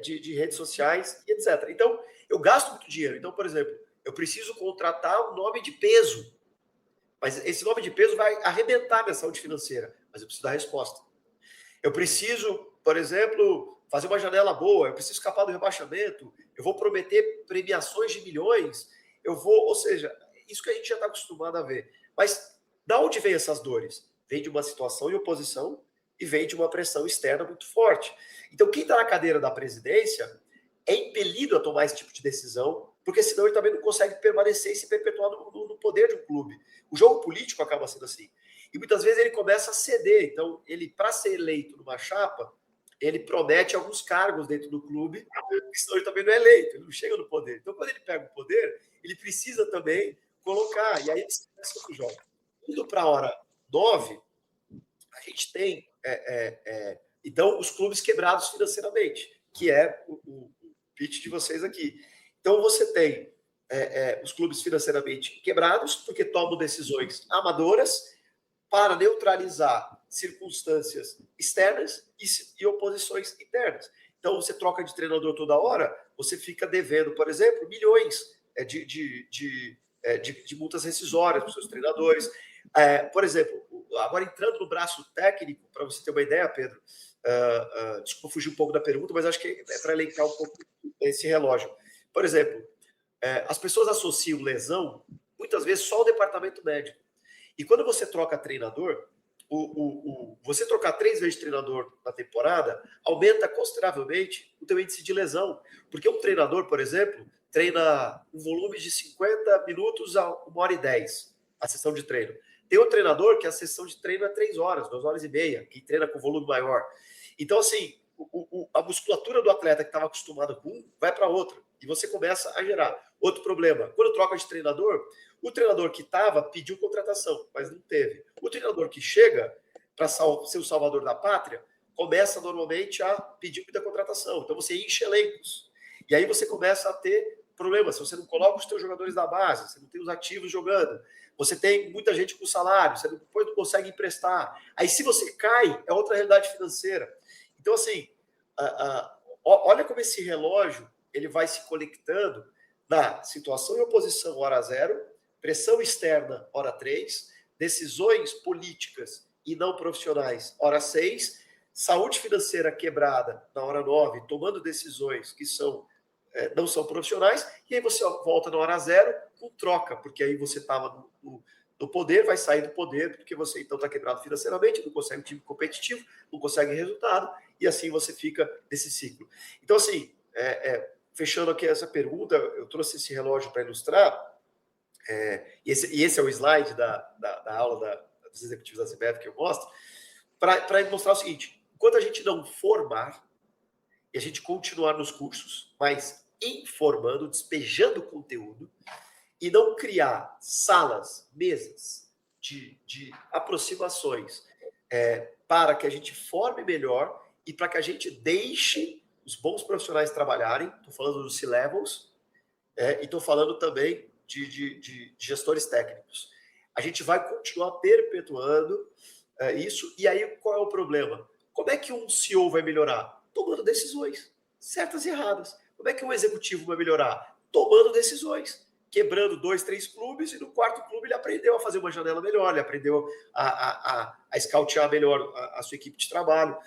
de redes sociais e etc. Então, eu gasto muito dinheiro. Então, por exemplo, eu preciso contratar um nome de peso, mas esse nome de peso vai arrebentar a minha saúde financeira, mas eu preciso dar resposta. Eu preciso, por exemplo, fazer uma janela boa, eu preciso escapar do rebaixamento, eu vou prometer premiações de milhões, ou seja, isso que a gente já está acostumado a ver. Mas da onde vem essas dores? Vem de uma situação de oposição e vem de uma pressão externa muito forte. Então, quem está na cadeira da presidência é impelido a tomar esse tipo de decisão, porque senão ele também não consegue permanecer e se perpetuar no poder de um clube. O jogo político acaba sendo assim. E muitas vezes ele começa a ceder. Então, ele, para ser eleito numa chapa, ele promete alguns cargos dentro do clube, porque senão ele também não é eleito, ele não chega no poder. Então, quando ele pega o poder, ele precisa também colocar. E aí você começa outro jogo. Indo para a hora 9, a gente tem, então, os clubes quebrados financeiramente, que é o pitch de vocês aqui. Então, você tem os clubes financeiramente quebrados, porque tomam decisões amadoras para neutralizar circunstâncias externas e oposições internas. Então, você troca de treinador toda hora, você fica devendo, por exemplo, milhões de multas rescisórias para os seus treinadores. Por exemplo, agora entrando no braço técnico, para você ter uma ideia, Pedro, desculpa fugir um pouco da pergunta, mas acho que é para elencar um pouco esse relógio. Por exemplo, as pessoas associam lesão, muitas vezes, só ao departamento médico. E quando você troca treinador, você trocar 3 vezes de treinador na temporada aumenta consideravelmente o teu índice de lesão. Porque um treinador, por exemplo, treina um volume de 50 minutos a 1h10, a sessão de treino. Tem um treinador que a sessão de treino é 3 horas, 2h30, que treina com volume maior. Então, assim, a musculatura do atleta que estava acostumado com um vai para outra. E você começa a gerar. Outro problema, quando troca de treinador, o treinador que estava pediu contratação, mas não teve. O treinador que chega para ser o salvador da pátria, começa normalmente a pedir muita contratação. Então você enche elencos. E aí você começa a ter problemas. Se você não coloca os seus jogadores da base, você não tem os ativos jogando, você tem muita gente com salário, você depois não consegue emprestar. Aí se você cai, é outra realidade financeira. Então, assim, olha como esse relógio ele vai se conectando na situação e oposição hora 0, pressão externa hora 3, decisões políticas e não profissionais hora 6, saúde financeira quebrada na hora 9, tomando decisões que não são profissionais, e aí você volta na hora 0 com troca, porque aí você estava no poder, vai sair do poder, porque você então está quebrado financeiramente, não consegue um time competitivo, não consegue resultado, e assim você fica nesse ciclo. Então, assim, fechando aqui essa pergunta, eu trouxe esse relógio para ilustrar, e esse é o slide da aula dos executivos da CBF que eu mostro, para mostrar o seguinte: enquanto a gente não formar e a gente continuar nos cursos, mas informando, despejando conteúdo, e não criar salas, mesas de aproximações para que a gente forme melhor e para que a gente deixe os bons profissionais trabalharem. Estou falando dos C-levels e estou falando também de gestores técnicos. A gente vai continuar perpetuando isso. E aí, qual é o problema? Como é que um CEO vai melhorar? Tomando decisões, certas e erradas. Como é que um executivo vai melhorar? Tomando decisões, quebrando 2, 3 clubes, e no 4º clube ele aprendeu a fazer uma janela melhor, ele aprendeu a scoutear melhor a sua equipe de trabalho.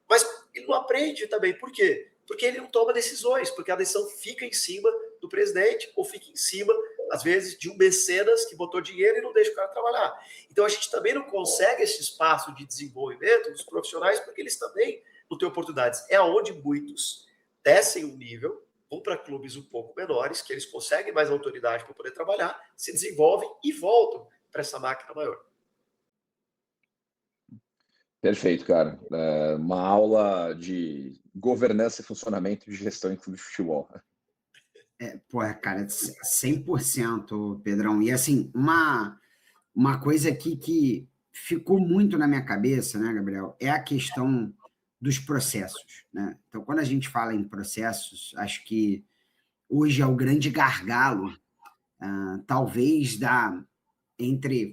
Mas ele não aprende também. Por quê? Porque ele não toma decisões, porque a decisão fica em cima do presidente, ou fica em cima, às vezes, de um mecenas que botou dinheiro e não deixa o cara trabalhar. Então, a gente também não consegue esse espaço de desenvolvimento dos profissionais, porque eles também não têm oportunidades. É onde muitos descem um nível, vão para clubes um pouco menores, que eles conseguem mais autoridade para poder trabalhar, se desenvolvem e voltam para essa máquina maior. Perfeito, cara. Uma aula de governança e funcionamento de gestão em clube de futebol. Cara, 100%, Pedrão. E assim, uma coisa aqui que ficou muito na minha cabeça, né, Gabriel, é a questão dos processos, né? Então, quando a gente fala em processos, acho que hoje é o grande gargalo, talvez,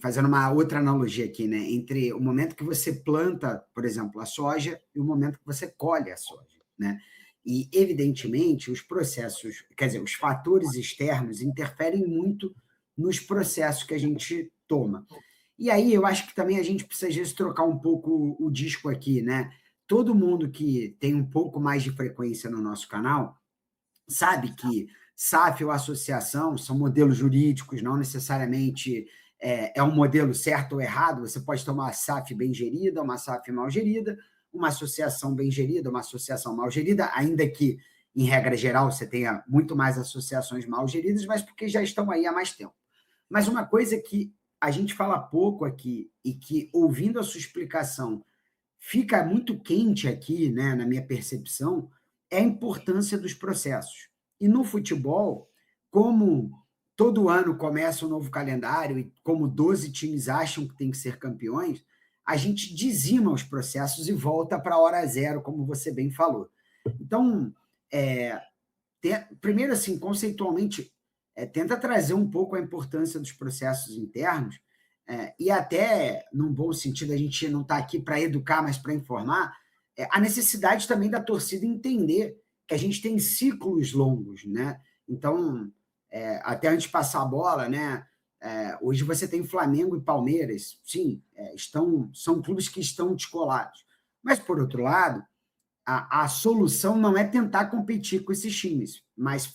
fazendo uma outra analogia aqui, né? Entre o momento que você planta, por exemplo, a soja e o momento que você colhe a soja, né? E, evidentemente, os processos, quer dizer, os fatores externos interferem muito nos processos que a gente toma. E aí eu acho que também a gente precisa, às vezes, trocar um pouco o disco aqui, né? Todo mundo que tem um pouco mais de frequência no nosso canal sabe que SAF ou associação são modelos jurídicos, não necessariamente é um modelo certo ou errado. Você pode ter uma SAF bem gerida, uma SAF mal gerida, uma associação bem gerida, uma associação mal gerida, ainda que, em regra geral, você tenha muito mais associações mal geridas, mas porque já estão aí há mais tempo. Mas uma coisa que a gente fala pouco aqui e que, ouvindo a sua explicação, fica muito quente aqui, né, na minha percepção, é a importância dos processos. E no futebol, como todo ano começa um novo calendário e como 12 times acham que tem que ser campeões, a gente dizima os processos e volta para a hora zero, como você bem falou. Então, primeiro, assim, conceitualmente, tenta trazer um pouco a importância dos processos internos, e até, num bom sentido, a gente não está aqui para educar, mas para informar, a necessidade também da torcida entender que a gente tem ciclos longos, né? Então, até antes de passar a bola, né? Hoje você tem Flamengo e Palmeiras, sim, são clubes que estão descolados. Mas, por outro lado, a solução não é tentar competir com esses times, mas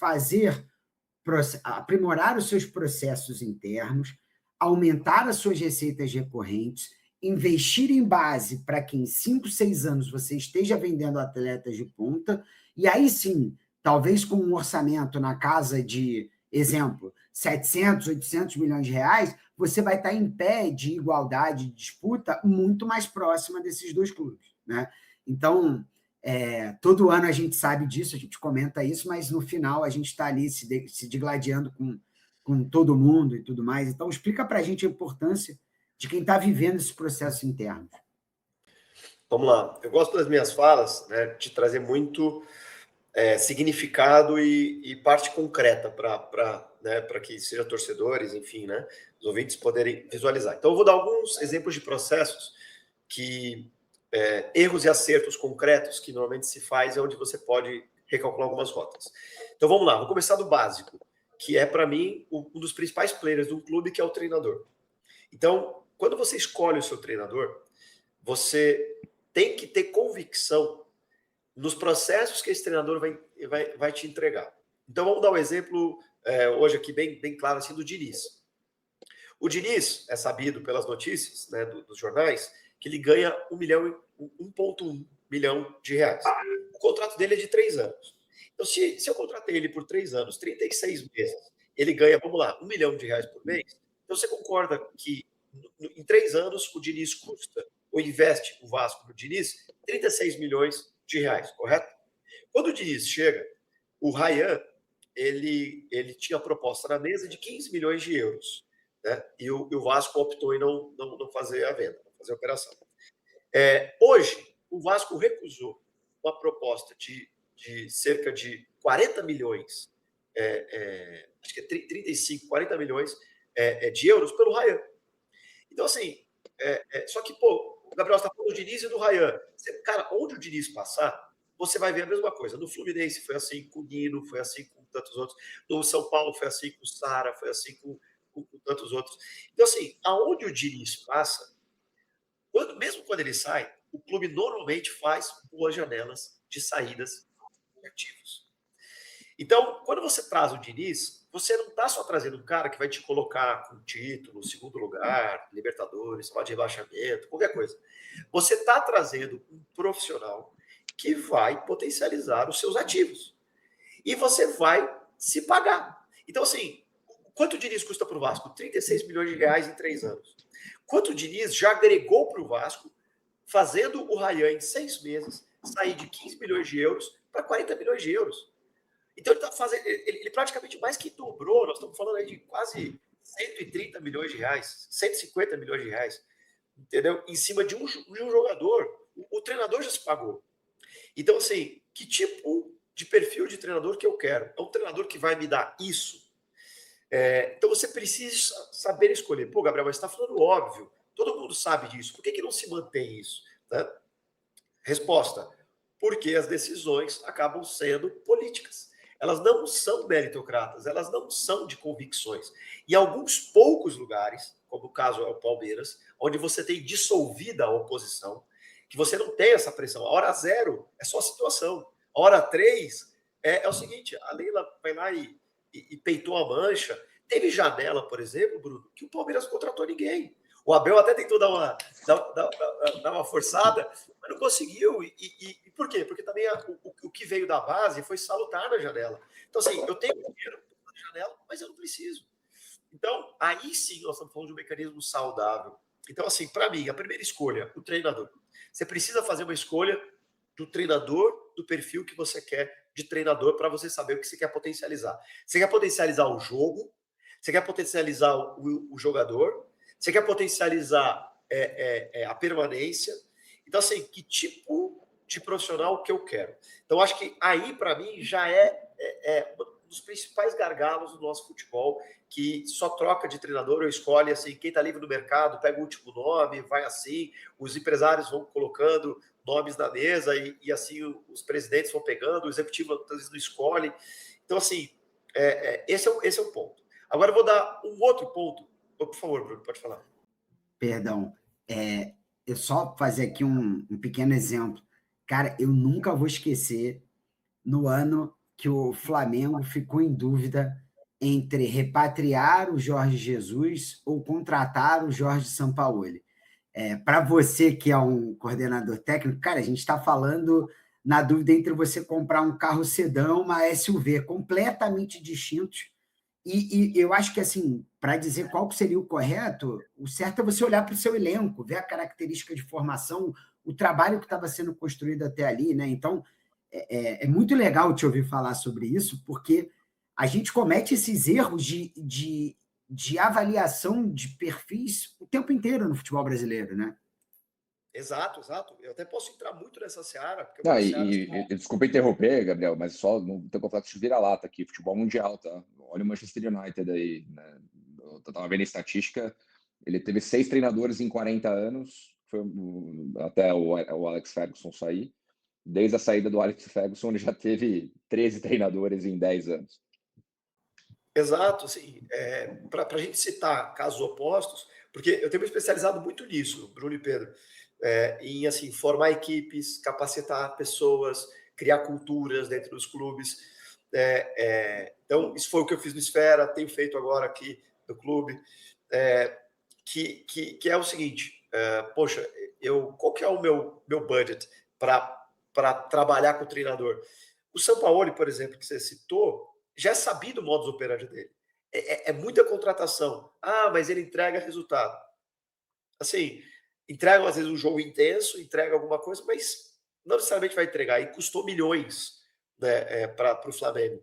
aprimorar os seus processos internos, aumentar as suas receitas recorrentes, investir em base para que em 5, 6 anos você esteja vendendo atletas de ponta, e aí sim, talvez com um orçamento na casa de, exemplo, 700, 800 milhões de reais, você vai estar em pé de igualdade de disputa muito mais próxima desses dois clubes, né? Então, todo ano a gente sabe disso, a gente comenta isso, mas no final a gente está ali se digladiando com todo mundo e tudo mais. Então, explica para a gente a importância de quem está vivendo esse processo interno. Vamos lá. Eu gosto das minhas falas, né, de trazer muito significado e parte concreta para que sejam torcedores, enfim, né, os ouvintes poderem visualizar. Então, eu vou dar alguns exemplos de processos que erros e acertos concretos que normalmente se faz, é onde você pode recalcular algumas rotas. Então, vamos lá. Vou começar do básico, que é, para mim, um dos principais players de um clube, que é o treinador. Então, quando você escolhe o seu treinador, você tem que ter convicção nos processos que esse treinador vai te entregar. Então, vamos dar um exemplo hoje aqui bem claro assim, do Diniz. O Diniz é sabido pelas notícias, né, dos jornais, que ele ganha 1,1 milhão de reais. O contrato dele é de 3 anos. Então, se eu contratei ele por 3 anos, 36 meses, ele ganha, vamos lá, 1 milhão de reais por mês, então você concorda que em 3 anos o Diniz custa, ou investe o Vasco no Diniz, 36 milhões de reais, correto? Quando o Diniz chega, o Ryan, ele tinha a proposta na mesa de 15 milhões de euros, né? E o Vasco optou em não fazer a venda, não fazer a operação. Hoje, o Vasco recusou uma proposta de cerca de 40 milhões, acho que é 35, 40 milhões de euros pelo Ryan. Então, assim, só que, pô, o Gabriel está falando do Diniz e do Ryan. Cara, onde o Diniz passar, você vai ver a mesma coisa. No Fluminense foi assim com o Nino, foi assim com tantos outros. No São Paulo foi assim com o Sara, foi assim com tantos outros. Então, assim, aonde o Diniz passa, mesmo quando ele sai, o clube normalmente faz boas janelas de saídas de ativos. Então, quando você traz o Diniz, você não está só trazendo um cara que vai te colocar com título, segundo lugar, Libertadores, pode rebaixamento, qualquer coisa. Você está trazendo um profissional que vai potencializar os seus ativos. E você vai se pagar. Então, assim, quanto o Diniz custa para o Vasco? 36 milhões de reais em 3 anos. Quanto o Diniz já agregou para o Vasco, fazendo o Ryan em 6 meses sair de 15 milhões de euros para 40 milhões de euros. Então ele está fazendo, ele praticamente mais que dobrou, nós estamos falando aí de quase 130 milhões de reais, 150 milhões de reais, entendeu? Em cima de um jogador. O treinador já se pagou. Então, assim, que tipo de perfil de treinador que eu quero? É um treinador que vai me dar isso? Então você precisa saber escolher. Pô, Gabriel, mas você está falando óbvio. Todo mundo sabe disso. Por que não se mantém isso? Né? Resposta: porque as decisões acabam sendo políticas. Elas não são meritocratas, elas não são de convicções. Em alguns poucos lugares, como o caso é o Palmeiras, onde você tem dissolvida a oposição, que você não tem essa pressão. A hora 0 é só situação. A hora 3 é o seguinte, a Leila vai lá e peitou a mancha. Teve janela, por exemplo, Bruno, que o Palmeiras não contratou ninguém. O Abel até tentou dar uma forçada, mas não conseguiu. E por quê? Porque também o que veio da base foi salutar na janela. Então, assim, eu tenho dinheiro na janela, mas eu não preciso. Então, aí sim nós estamos falando de um mecanismo saudável. Então, assim, para mim, a primeira escolha, o treinador. Você precisa fazer uma escolha do treinador, do perfil que você quer de treinador, para você saber o que você quer potencializar. Você quer potencializar o jogo, você quer potencializar o jogador, você quer potencializar a permanência. Então, assim, que tipo de profissional que eu quero? Então, acho que aí, para mim, já é um dos principais gargalos do nosso futebol, que só troca de treinador ou escolhe, assim, quem está livre no mercado, pega o último nome, vai assim, os empresários vão colocando nomes na mesa e assim os presidentes vão pegando, o executivo às vezes não escolhe. Então, assim, esse é um ponto. Agora eu vou dar um outro ponto. Por favor, Bruno, pode falar. Perdão. Eu só fazer aqui um pequeno exemplo. Cara, eu nunca vou esquecer no ano que o Flamengo ficou em dúvida entre repatriar o Jorge Jesus ou contratar o Jorge Sampaoli. Para você que é um coordenador técnico, cara, a gente está falando na dúvida entre você comprar um carro sedã ou uma SUV, completamente distintos. E eu acho que, assim, para dizer qual que seria o correto, o certo é você olhar para o seu elenco, ver a característica de formação, o trabalho que estava sendo construído até ali, né? Então, é muito legal te ouvir falar sobre isso, porque a gente comete esses erros de avaliação de perfis o tempo inteiro no futebol brasileiro, né? Exato, exato. Eu até posso entrar muito nessa seara, porque é uma Não, das searas. desculpa interromper, Gabriel, mas só não tem complexo de vira-lata aqui, futebol mundial, tá? Olha o Manchester United aí, né? Eu tava vendo a estatística, ele teve 6 treinadores em 40 anos, foi até o Alex Ferguson sair. Desde a saída do Alex Ferguson, ele já teve 13 treinadores em 10 anos. Exato, assim, para a gente citar casos opostos, porque eu tenho me especializado muito nisso, Bruno e Pedro, em assim, formar equipes, capacitar pessoas, criar culturas dentro dos clubes. Então, isso foi o que eu fiz no Esfera, tenho feito agora aqui no clube, que é o seguinte, poxa, qual que é o meu budget para trabalhar com o treinador? O Sampaoli, por exemplo, que você citou, já é sabido o modus operandi dele. É muita contratação. Ah, mas ele entrega resultado. Assim, entrega às vezes um jogo intenso, entrega alguma coisa, mas não necessariamente vai entregar. E custou milhões, né, para o Flamengo.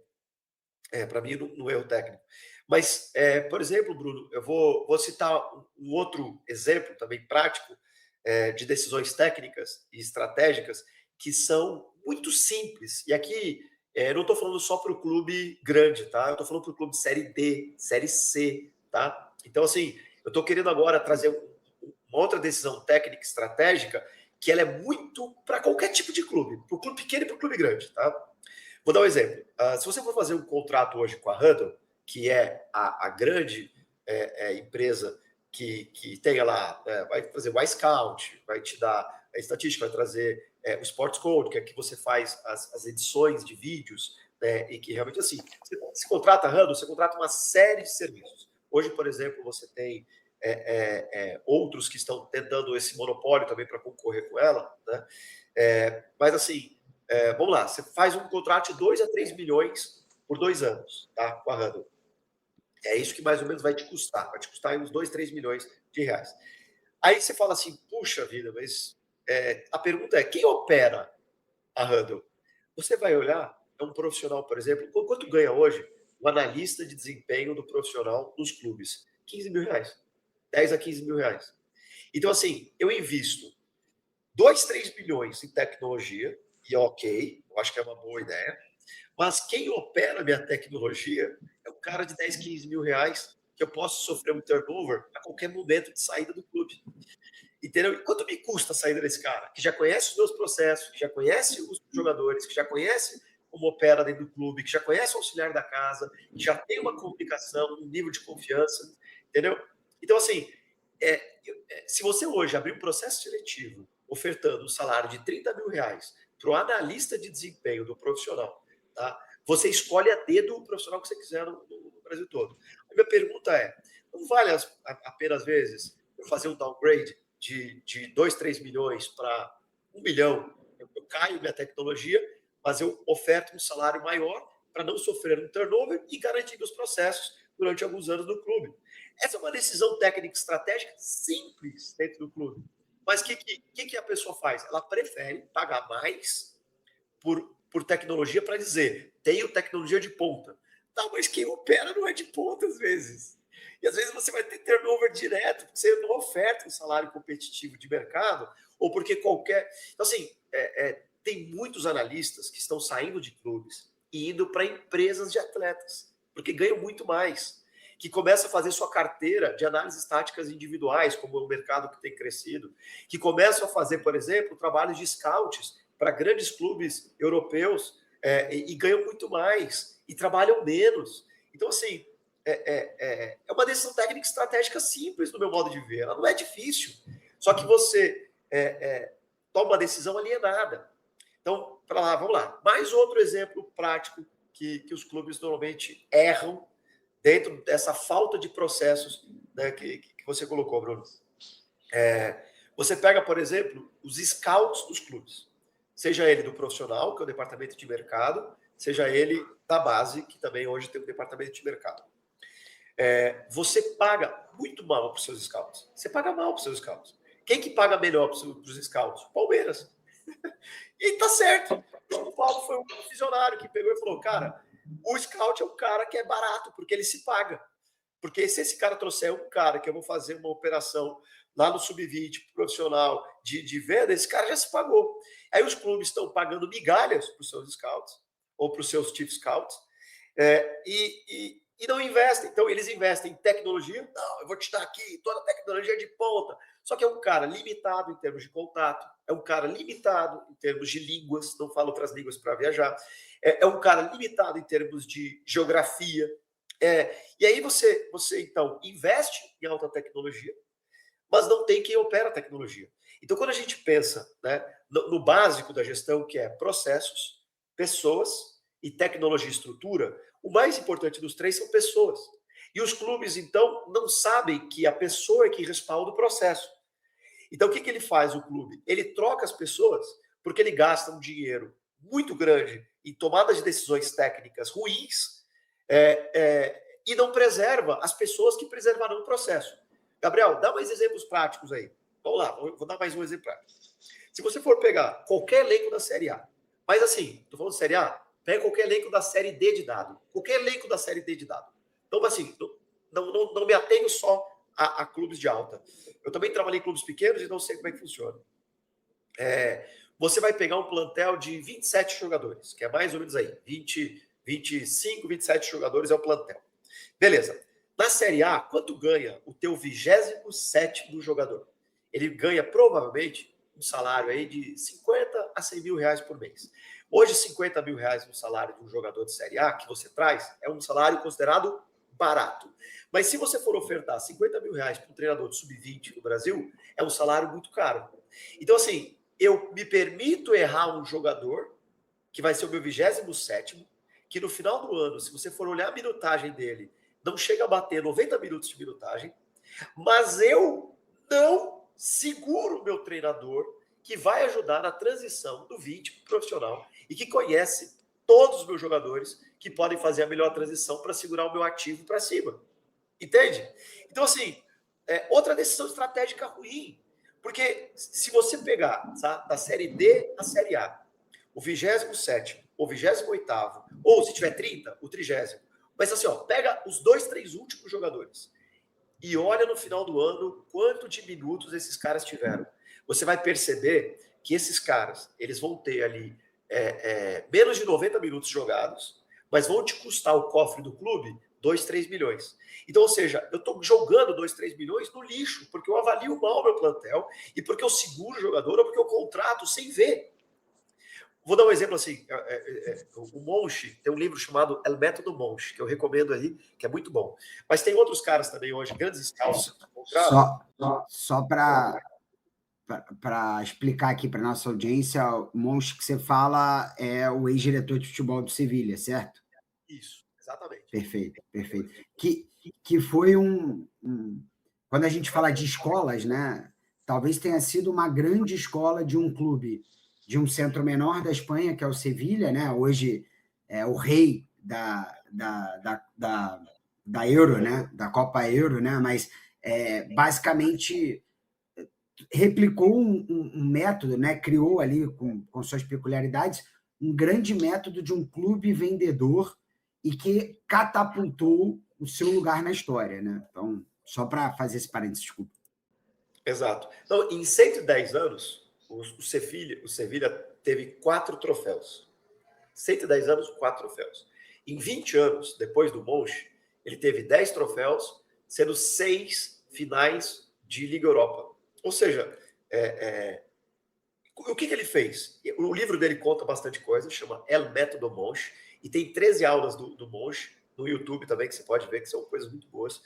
Para mim, no erro técnico. Mas, por exemplo, Bruno, eu vou citar um outro exemplo também prático de decisões técnicas e estratégicas que são muito simples. E aqui, eu não estou falando só para o clube grande, tá? Eu estou falando para o clube Série D, Série C, tá? Então, assim, eu estou querendo agora trazer uma outra decisão técnica estratégica que ela é muito para qualquer tipo de clube, para o clube pequeno e para o clube grande, tá? Vou dar um exemplo. Se você for fazer um contrato hoje com a Huddle, que é a grande empresa que tem lá, vai fazer o iScout, vai te dar a estatística, vai trazer o Sports Code, que é que você faz as edições de vídeos, né, e que realmente, assim, você contrata a Huddle, você contrata uma série de serviços. Hoje, por exemplo, você tem outros que estão tentando esse monopólio também para concorrer com ela, né? Mas, assim, vamos lá, você faz um contrato de 2 a 3 milhões por 2 anos, tá? Com a Huddle. É isso que mais ou menos vai te custar aí uns 2, 3 milhões de reais. Aí você fala assim, puxa vida, mas a pergunta é, quem opera a Huddle? Você vai olhar, é um profissional, por exemplo, quanto ganha hoje o analista de desempenho do profissional nos clubes? 15 mil reais. 10 a 15 mil reais. Então, assim, eu invisto 2, 3 milhões em tecnologia, e ok, eu acho que é uma boa ideia, mas quem opera a minha tecnologia é um um cara de 10, 15 mil reais que eu posso sofrer um turnover a qualquer momento de saída do clube. Entendeu? E quanto me custa a saída desse cara? Que já conhece os meus processos, que já conhece os jogadores, que já conhece como opera dentro do clube, que já conhece o auxiliar da casa, que já tem uma comunicação, um nível de confiança, entendeu? Então, assim, se você hoje abrir um processo seletivo ofertando um salário de 30 mil reais para o analista de desempenho do profissional, tá? Você escolhe a dedo o profissional que você quiser no Brasil todo. A minha pergunta é, não vale apenas, às vezes, eu fazer um downgrade de 2, 3 milhões para 1 milhão, eu caio minha tecnologia, mas eu oferto um salário maior para não sofrer um turnover e garantir meus processos durante alguns anos no clube. Essa é uma decisão técnica estratégica simples dentro do clube. Mas o que a pessoa faz? Ela prefere pagar mais por tecnologia para dizer, tenho tecnologia de ponta. Não, mas quem opera não é de ponta às vezes. E às vezes você vai ter turnover direto, porque você não oferta um salário competitivo de mercado, ou porque qualquer... Então, assim, tem muitos analistas que estão saindo de clubes e indo para empresas de atletas, porque ganham muito mais, que começa a fazer sua carteira de análises táticas individuais, como o mercado que tem crescido, que começam a fazer, por exemplo, trabalhos de scouts para grandes clubes europeus e ganham muito mais e trabalham menos. Então, assim, é uma decisão técnica estratégica simples, no meu modo de ver. Ela não é difícil. Só que você toma uma decisão alienada. Então, para lá, vamos lá. Mais outro exemplo prático que os clubes normalmente erram dentro dessa falta de processos, né, que você colocou, Bruno. Você pega, por exemplo, os scouts dos clubes. Seja ele do profissional, que é o departamento de mercado, seja ele da base, que também hoje tem um departamento de mercado. Você paga muito mal para os seus scouts. Você paga mal para os seus scouts. Quem que paga melhor para os scouts? Palmeiras. E tá certo. O São Paulo foi um visionário que pegou e falou, cara, o scout é um cara que é barato, porque ele se paga. Porque se esse cara trouxer um cara que eu vou fazer uma operação lá no sub-20 profissional de venda, esse cara já se pagou. Aí os clubes estão pagando migalhas para os seus scouts, ou para os seus chief scouts, e não investem. Então, eles investem em tecnologia. Não, eu vou te dar aqui toda a tecnologia de ponta. Só que é um cara limitado em termos de contato, é um cara limitado em termos de línguas, não falo outras línguas para viajar, é um cara limitado em termos de geografia. E aí você, então, investe em alta tecnologia, mas não tem quem opera a tecnologia. Então, quando a gente pensa, né, no básico da gestão, que é processos, pessoas e tecnologia e estrutura, o mais importante dos três são pessoas. E os clubes, então, não sabem que a pessoa é que respalda o processo. Então, o que ele faz, o clube? Ele troca as pessoas porque ele gasta um dinheiro muito grande em tomadas de decisões técnicas ruins e não preserva as pessoas que preservarão o processo. Gabriel, dá mais exemplos práticos aí. Vamos lá, vou dar mais um exemplo prático. Se você for pegar qualquer elenco da Série A, mas assim, estou falando de Série A, pega qualquer elenco da Série D de dado. Qualquer elenco da Série D de dado. Então, assim, não me atenho só a clubes de alta. Eu também trabalhei em clubes pequenos e não sei como é que funciona. Você vai pegar um plantel de 27 jogadores, que é mais ou menos aí, 25, 27 jogadores é o plantel. Beleza. Na Série A, quanto ganha o teu 27º jogador? Ele ganha provavelmente um salário aí de 50 a 100 mil reais por mês. Hoje, 50 mil reais no salário de um jogador de Série A que você traz é um salário considerado barato. Mas se você for ofertar 50 mil reais para um treinador de sub-20 no Brasil, é um salário muito caro. Então, assim, eu me permito errar um jogador que vai ser o meu 27º, que no final do ano, se você for olhar a minutagem dele, não chega a bater 90 minutos de minutagem, mas eu não seguro o meu treinador que vai ajudar na transição do 20 para o profissional e que conhece todos os meus jogadores que podem fazer a melhor transição para segurar o meu ativo para cima. Entende? Então, assim, outra decisão estratégica ruim. Porque se você pegar, tá, da Série D à Série A, o 27º, o 28º, ou se tiver 30, o 30º, mas assim, pega os 2, 3 últimos jogadores e olha no final do ano quanto de minutos esses caras tiveram. Você vai perceber que esses caras, eles vão ter ali menos de 90 minutos jogados, mas vão te custar o cofre do clube 2, 3 milhões. Então, ou seja, eu estou jogando 2, 3 milhões no lixo, porque eu avalio mal o meu plantel, e porque eu seguro o jogador, ou porque eu contrato sem ver. Vou dar um exemplo assim, o Monchi tem um livro chamado El Método Monchi, que eu recomendo aí, que é muito bom. Mas tem outros caras também hoje, grandes scouts. Só para explicar aqui para nossa audiência, o Monchi que você fala é o ex-diretor de futebol do Sevilha, certo? Isso, exatamente. Perfeito. Que foi quando a gente fala de escolas, né? Talvez tenha sido uma grande escola de um clube de um centro menor da Espanha, que é o Sevilha, né? Hoje é o rei da Euro, né? Da Copa Euro, né? Mas basicamente replicou um método, né? Criou ali com suas peculiaridades um grande método de um clube vendedor e que catapultou o seu lugar na história, né? Então, só para fazer esse parênteses, desculpa. Exato. Então, em 110 anos, o Sevilha teve 4 troféus. 110 anos, 4 troféus. Em 20 anos, depois do Monchi, ele teve 10 troféus, sendo 6 finais de Liga Europa. Ou seja, o que ele fez? O livro dele conta bastante coisa, chama El Método Monchi, e tem 13 aulas do Monchi no YouTube também, que você pode ver, que são coisas muito boas.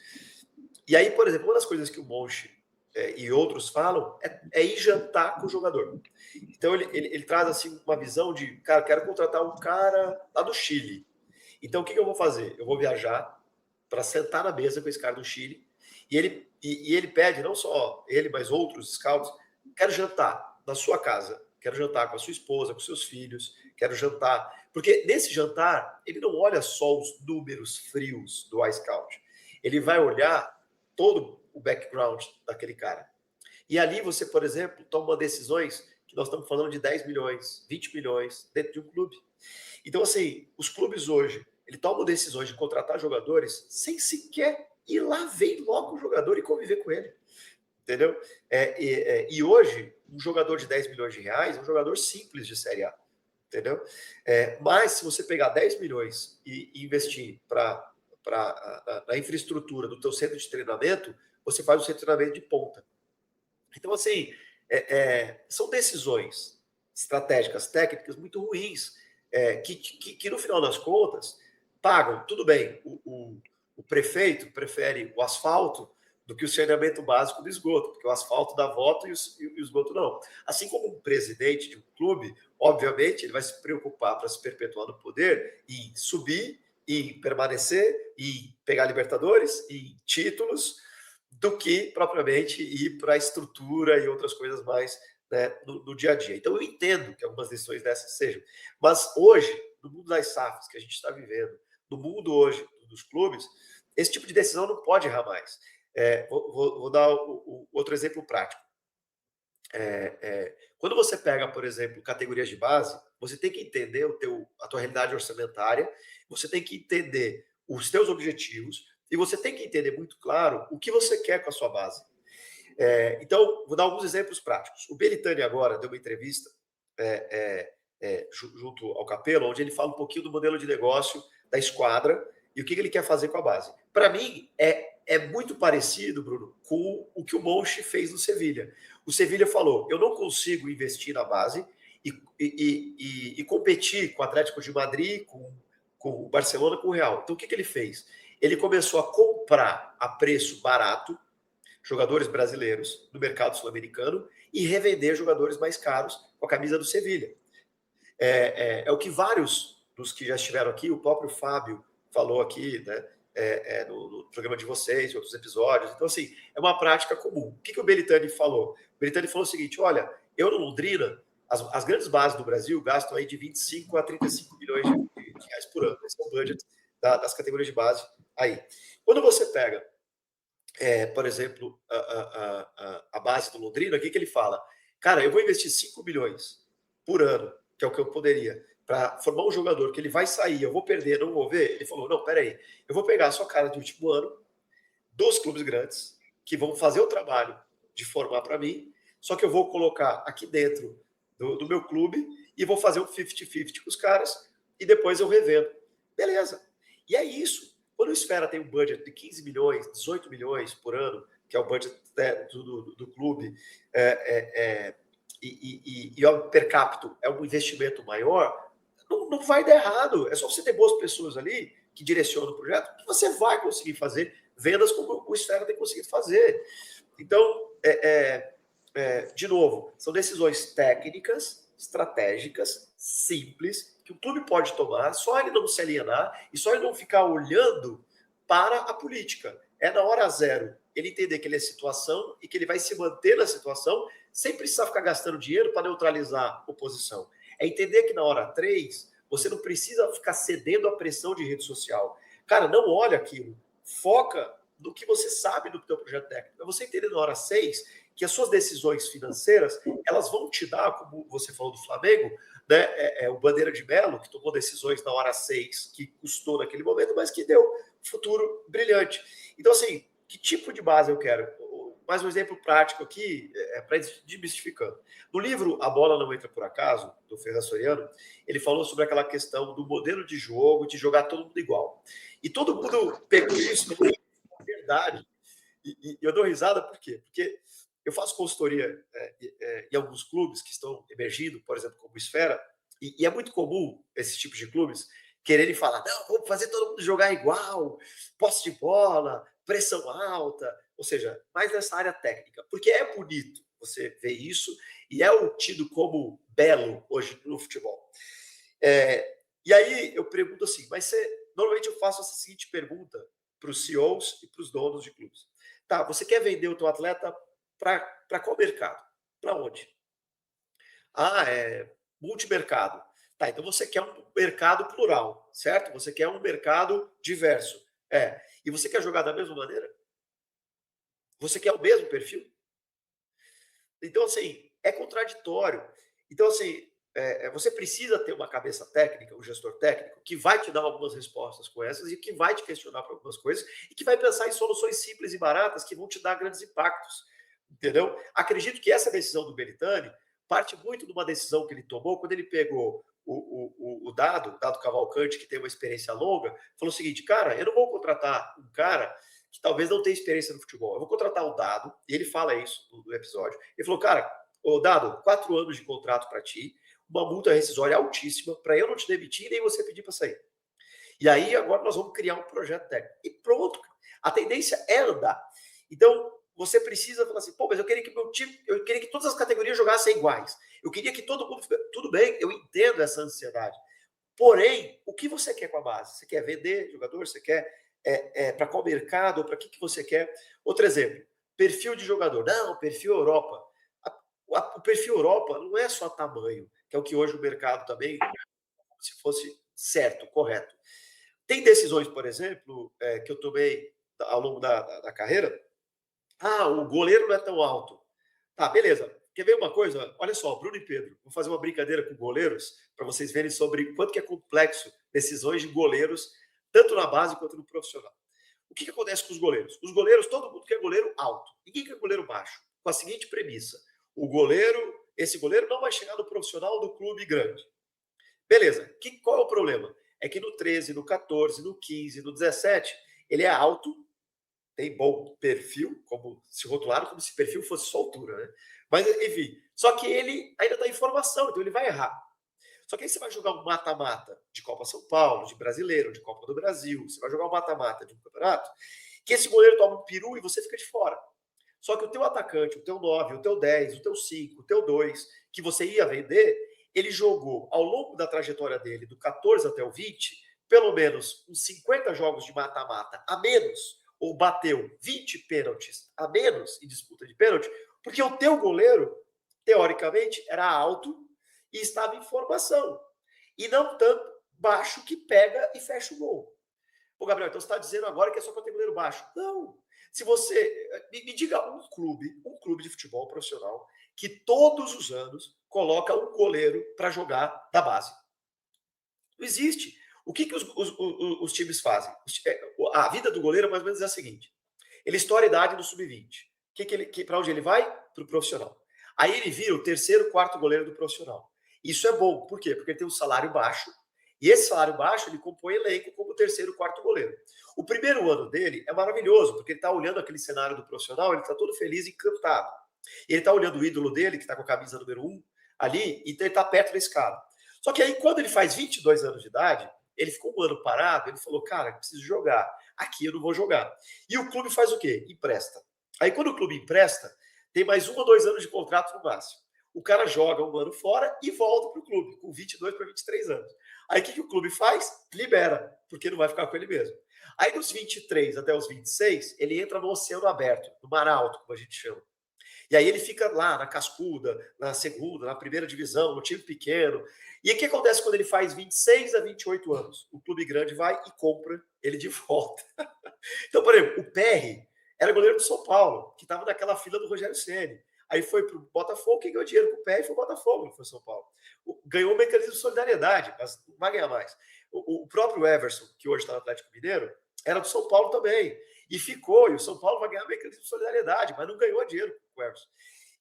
E aí, por exemplo, uma das coisas que o Monchi e outros falam é ir jantar com o jogador. Então, ele traz assim uma visão de, cara, quero contratar um cara lá do Chile. Então, o que eu vou fazer? Eu vou viajar para sentar na mesa com esse cara do Chile, e ele pede, não só ele, mas outros scouts, quero jantar na sua casa, quero jantar com a sua esposa, com seus filhos, quero jantar. Porque nesse jantar, ele não olha só os números frios do iScout. Ele vai olhar todo o background daquele cara. E ali você, por exemplo, toma decisões que nós estamos falando de 10 milhões, 20 milhões dentro de um clube. Então, assim, os clubes hoje, eles tomam decisões de contratar jogadores sem sequer ir lá ver logo o jogador e conviver com ele. Entendeu? E hoje, um jogador de 10 milhões de reais é um jogador simples de Série A. Entendeu? Mas se você pegar 10 milhões e investir na infraestrutura do teu centro de treinamento, você faz um centro de treinamento de ponta. Então, assim, são decisões estratégicas, técnicas muito ruins, que no final das contas pagam. Tudo bem, o prefeito prefere o asfalto do que o saneamento básico do esgoto, porque o asfalto dá voto e o esgoto não. Assim como um presidente de um clube, obviamente, ele vai se preocupar para se perpetuar no poder em subir, em permanecer, em pegar Libertadores, em títulos, do que propriamente ir para a estrutura e outras coisas mais, né, no dia a dia. Então eu entendo que algumas decisões dessas sejam, mas hoje, no mundo das SAFs que a gente está vivendo, no mundo hoje dos clubes, esse tipo de decisão não pode errar mais. Vou dar outro exemplo prático. Quando você pega, por exemplo, categorias de base, você tem que entender a tua realidade orçamentária, você tem que entender os teus objetivos e você tem que entender muito claro o que você quer com a sua base. Então, vou dar alguns exemplos práticos. O Belitani agora deu uma entrevista junto ao Capello, onde ele fala um pouquinho do modelo de negócio da esquadra e o que ele quer fazer com a base. Para mim, é muito parecido, Bruno, com o que o Monchi fez no Sevilha. O Sevilha falou, eu não consigo investir na base e competir com o Atlético de Madrid, com o Barcelona, com o Real. Então, o que ele fez? Ele começou a comprar a preço barato jogadores brasileiros no mercado sul-americano e revender jogadores mais caros com a camisa do Sevilha. É o que vários dos que já estiveram aqui, o próprio Fábio falou aqui, né, no programa de vocês, em outros episódios. Então, assim, é uma prática comum. O que o Belitani falou? O Belitani falou o seguinte, olha, eu no Londrina, as grandes bases do Brasil gastam aí de 25 a 35 milhões de reais por ano. Esse é o budget das categorias de base aí. Quando você pega, por exemplo, a base do Londrina, o que ele fala? Cara, eu vou investir 5 milhões por ano, que é o que eu poderia, para formar um jogador que ele vai sair, eu vou perder, não vou ver. Ele falou, não, peraí, eu vou pegar a sua cara do último ano, dos clubes grandes, que vão fazer o trabalho de formar para mim, só que eu vou colocar aqui dentro do meu clube e vou fazer um 50-50 com os caras e depois eu revendo. Beleza. E é isso. Quando o Esfera tem um budget de 15 milhões, 18 milhões por ano, que é o budget, né, do clube, e o per capita é um investimento maior, não vai dar errado. É só você ter boas pessoas ali que direcionam o projeto, que você vai conseguir fazer vendas como o Esfera tem conseguido fazer. Então, de novo, são decisões técnicas, estratégicas, simples, que o clube pode tomar, só ele não se alienar e só ele não ficar olhando para a política. É na hora zero ele entender que ele é situação e que ele vai se manter na situação sem precisar ficar gastando dinheiro para neutralizar a oposição. É entender que na hora 3 você não precisa ficar cedendo à pressão de rede social. Cara, não olha aquilo. Foca no que você sabe do teu projeto técnico. É você entender na hora 6 que as suas decisões financeiras, elas vão te dar, como você falou do Flamengo, né, o Bandeira de Melo, que tomou decisões na hora 6, que custou naquele momento, mas que deu futuro brilhante. Então, assim, que tipo de base eu quero? Mais um exemplo prático aqui, para desmistificando. No livro A Bola Não Entra Por Acaso, do Ferran Soriano, ele falou sobre aquela questão do modelo de jogo, de jogar todo mundo igual. E todo mundo pegou isso como verdade. E eu dou risada por quê? Porque eu faço consultoria em alguns clubes que estão emergindo, por exemplo, como o Esfera, e é muito comum esses tipos de clubes quererem falar, não, vamos fazer todo mundo jogar igual, posse de bola, pressão alta, ou seja, mais nessa área técnica, porque é bonito você ver isso e é tido como belo hoje no futebol. E aí eu pergunto assim, mas normalmente eu faço essa seguinte pergunta para os CEOs e para os donos de clubes. Tá, você quer vender o teu atleta para qual mercado? Para onde? Multimercado. Tá, então você quer um mercado plural, certo? Você quer um mercado diverso. E você quer jogar da mesma maneira? Você quer o mesmo perfil? Então, assim, é contraditório. Então, assim, você precisa ter uma cabeça técnica, um gestor técnico, que vai te dar algumas respostas com essas e que vai te questionar para algumas coisas e que vai pensar em soluções simples e baratas que vão te dar grandes impactos. Entendeu? Acredito que essa decisão do Belitani parte muito de uma decisão que ele tomou quando ele pegou o Dado Cavalcante, que tem uma experiência longa, falou o seguinte, cara, eu não vou contratar um cara que talvez não tenha experiência no futebol, eu vou contratar o Dado, e ele fala isso no episódio. Ele falou, cara, ô Dado, 4 anos de contrato para ti, uma multa rescisória altíssima, para eu não te demitir nem você pedir para sair. E aí agora nós vamos criar um projeto técnico. E pronto, a tendência é andar. Então, você precisa falar assim, pô, mas eu queria que meu time, eu queria que todas as categorias jogassem iguais. Eu queria que todo mundo... Tudo bem, eu entendo essa ansiedade. Porém, o que você quer com a base? Você quer vender jogador? Você quer para qual mercado? Ou para que você quer? Outro exemplo, perfil de jogador. Não, perfil Europa. O perfil Europa não é só tamanho, que é o que hoje o mercado também, se fosse certo, correto. Tem decisões, por exemplo, que eu tomei ao longo da carreira. O goleiro não é tão alto. Tá, beleza. Quer ver uma coisa? Olha só, Bruno e Pedro, vou fazer uma brincadeira com goleiros para vocês verem sobre quanto que é complexo decisões de goleiros, tanto na base quanto no profissional. O que acontece com os goleiros? Os goleiros, todo mundo quer goleiro alto. Ninguém quer goleiro baixo. Com a seguinte premissa. Esse goleiro não vai chegar no profissional do clube grande. Beleza. Qual é o problema? É que no 13, no 14, no 15, no 17, ele é alto, tem bom perfil, como se rotularam como se perfil fosse só altura, né? Mas, enfim, só que ele ainda está em formação, então ele vai errar. Só que aí você vai jogar um mata-mata de Copa São Paulo, de Brasileiro, de Copa do Brasil, você vai jogar um mata-mata de um campeonato, que esse goleiro toma um peru e você fica de fora. Só que o teu atacante, o teu 9, o teu 10, o teu 5, o teu 2, que você ia vender, ele jogou ao longo da trajetória dele, do 14 até o 20, pelo menos uns 50 jogos de mata-mata a menos, ou bateu 20 pênaltis a menos em disputa de pênalti, porque o teu goleiro, teoricamente, era alto e estava em formação. E não tanto baixo que pega e fecha o gol. Pô, Gabriel, então você está dizendo agora que é só para ter goleiro baixo. Não. Se você... Me diga um clube de futebol profissional que todos os anos coloca um goleiro para jogar da base. Não existe. O que os times fazem? A vida do goleiro, mais ou menos, é a seguinte. Ele estoura a idade no sub-20. Para onde ele vai? Para o profissional. Aí ele vira o terceiro, quarto goleiro do profissional. Isso é bom. Por quê? Porque ele tem um salário baixo, E esse salário baixo, ele compõe elenco como terceiro, quarto goleiro. O primeiro ano dele é maravilhoso, porque ele está olhando aquele cenário do profissional, ele está todo feliz e encantado. Ele está olhando o ídolo dele, que está com a camisa número 1, ali, e ele está perto desse cara. Só que aí, quando ele faz 22 anos de idade, ele ficou um ano parado, ele falou, cara, preciso jogar. Aqui eu não vou jogar. E o clube faz o quê? Empresta. Aí, quando o clube empresta, tem mais 1 ou 2 anos de contrato no máximo. O cara joga um ano fora e volta para o clube, com 22 para 23 anos. Aí, o que o clube faz? Libera, porque não vai ficar com ele mesmo. Aí, dos 23 até os 26, ele entra no oceano aberto, no mar alto, como a gente chama. E aí ele fica lá na cascuda, na segunda, na primeira divisão, no time pequeno. E o que acontece quando ele faz 26 a 28 anos? O clube grande vai e compra ele de volta. Então, por exemplo, o Perry era goleiro do São Paulo, que estava naquela fila do Rogério Ceni. Aí foi para o Botafogo, quem ganhou dinheiro com o Perry foi o Botafogo, não foi o São Paulo. Ganhou o mecanismo de solidariedade, mas não vai ganhar mais. O próprio Everson, que hoje está no Atlético Mineiro, era do São Paulo também. E ficou, e o São Paulo vai ganhar o mecanismo de solidariedade, mas não ganhou dinheiro com o Everson.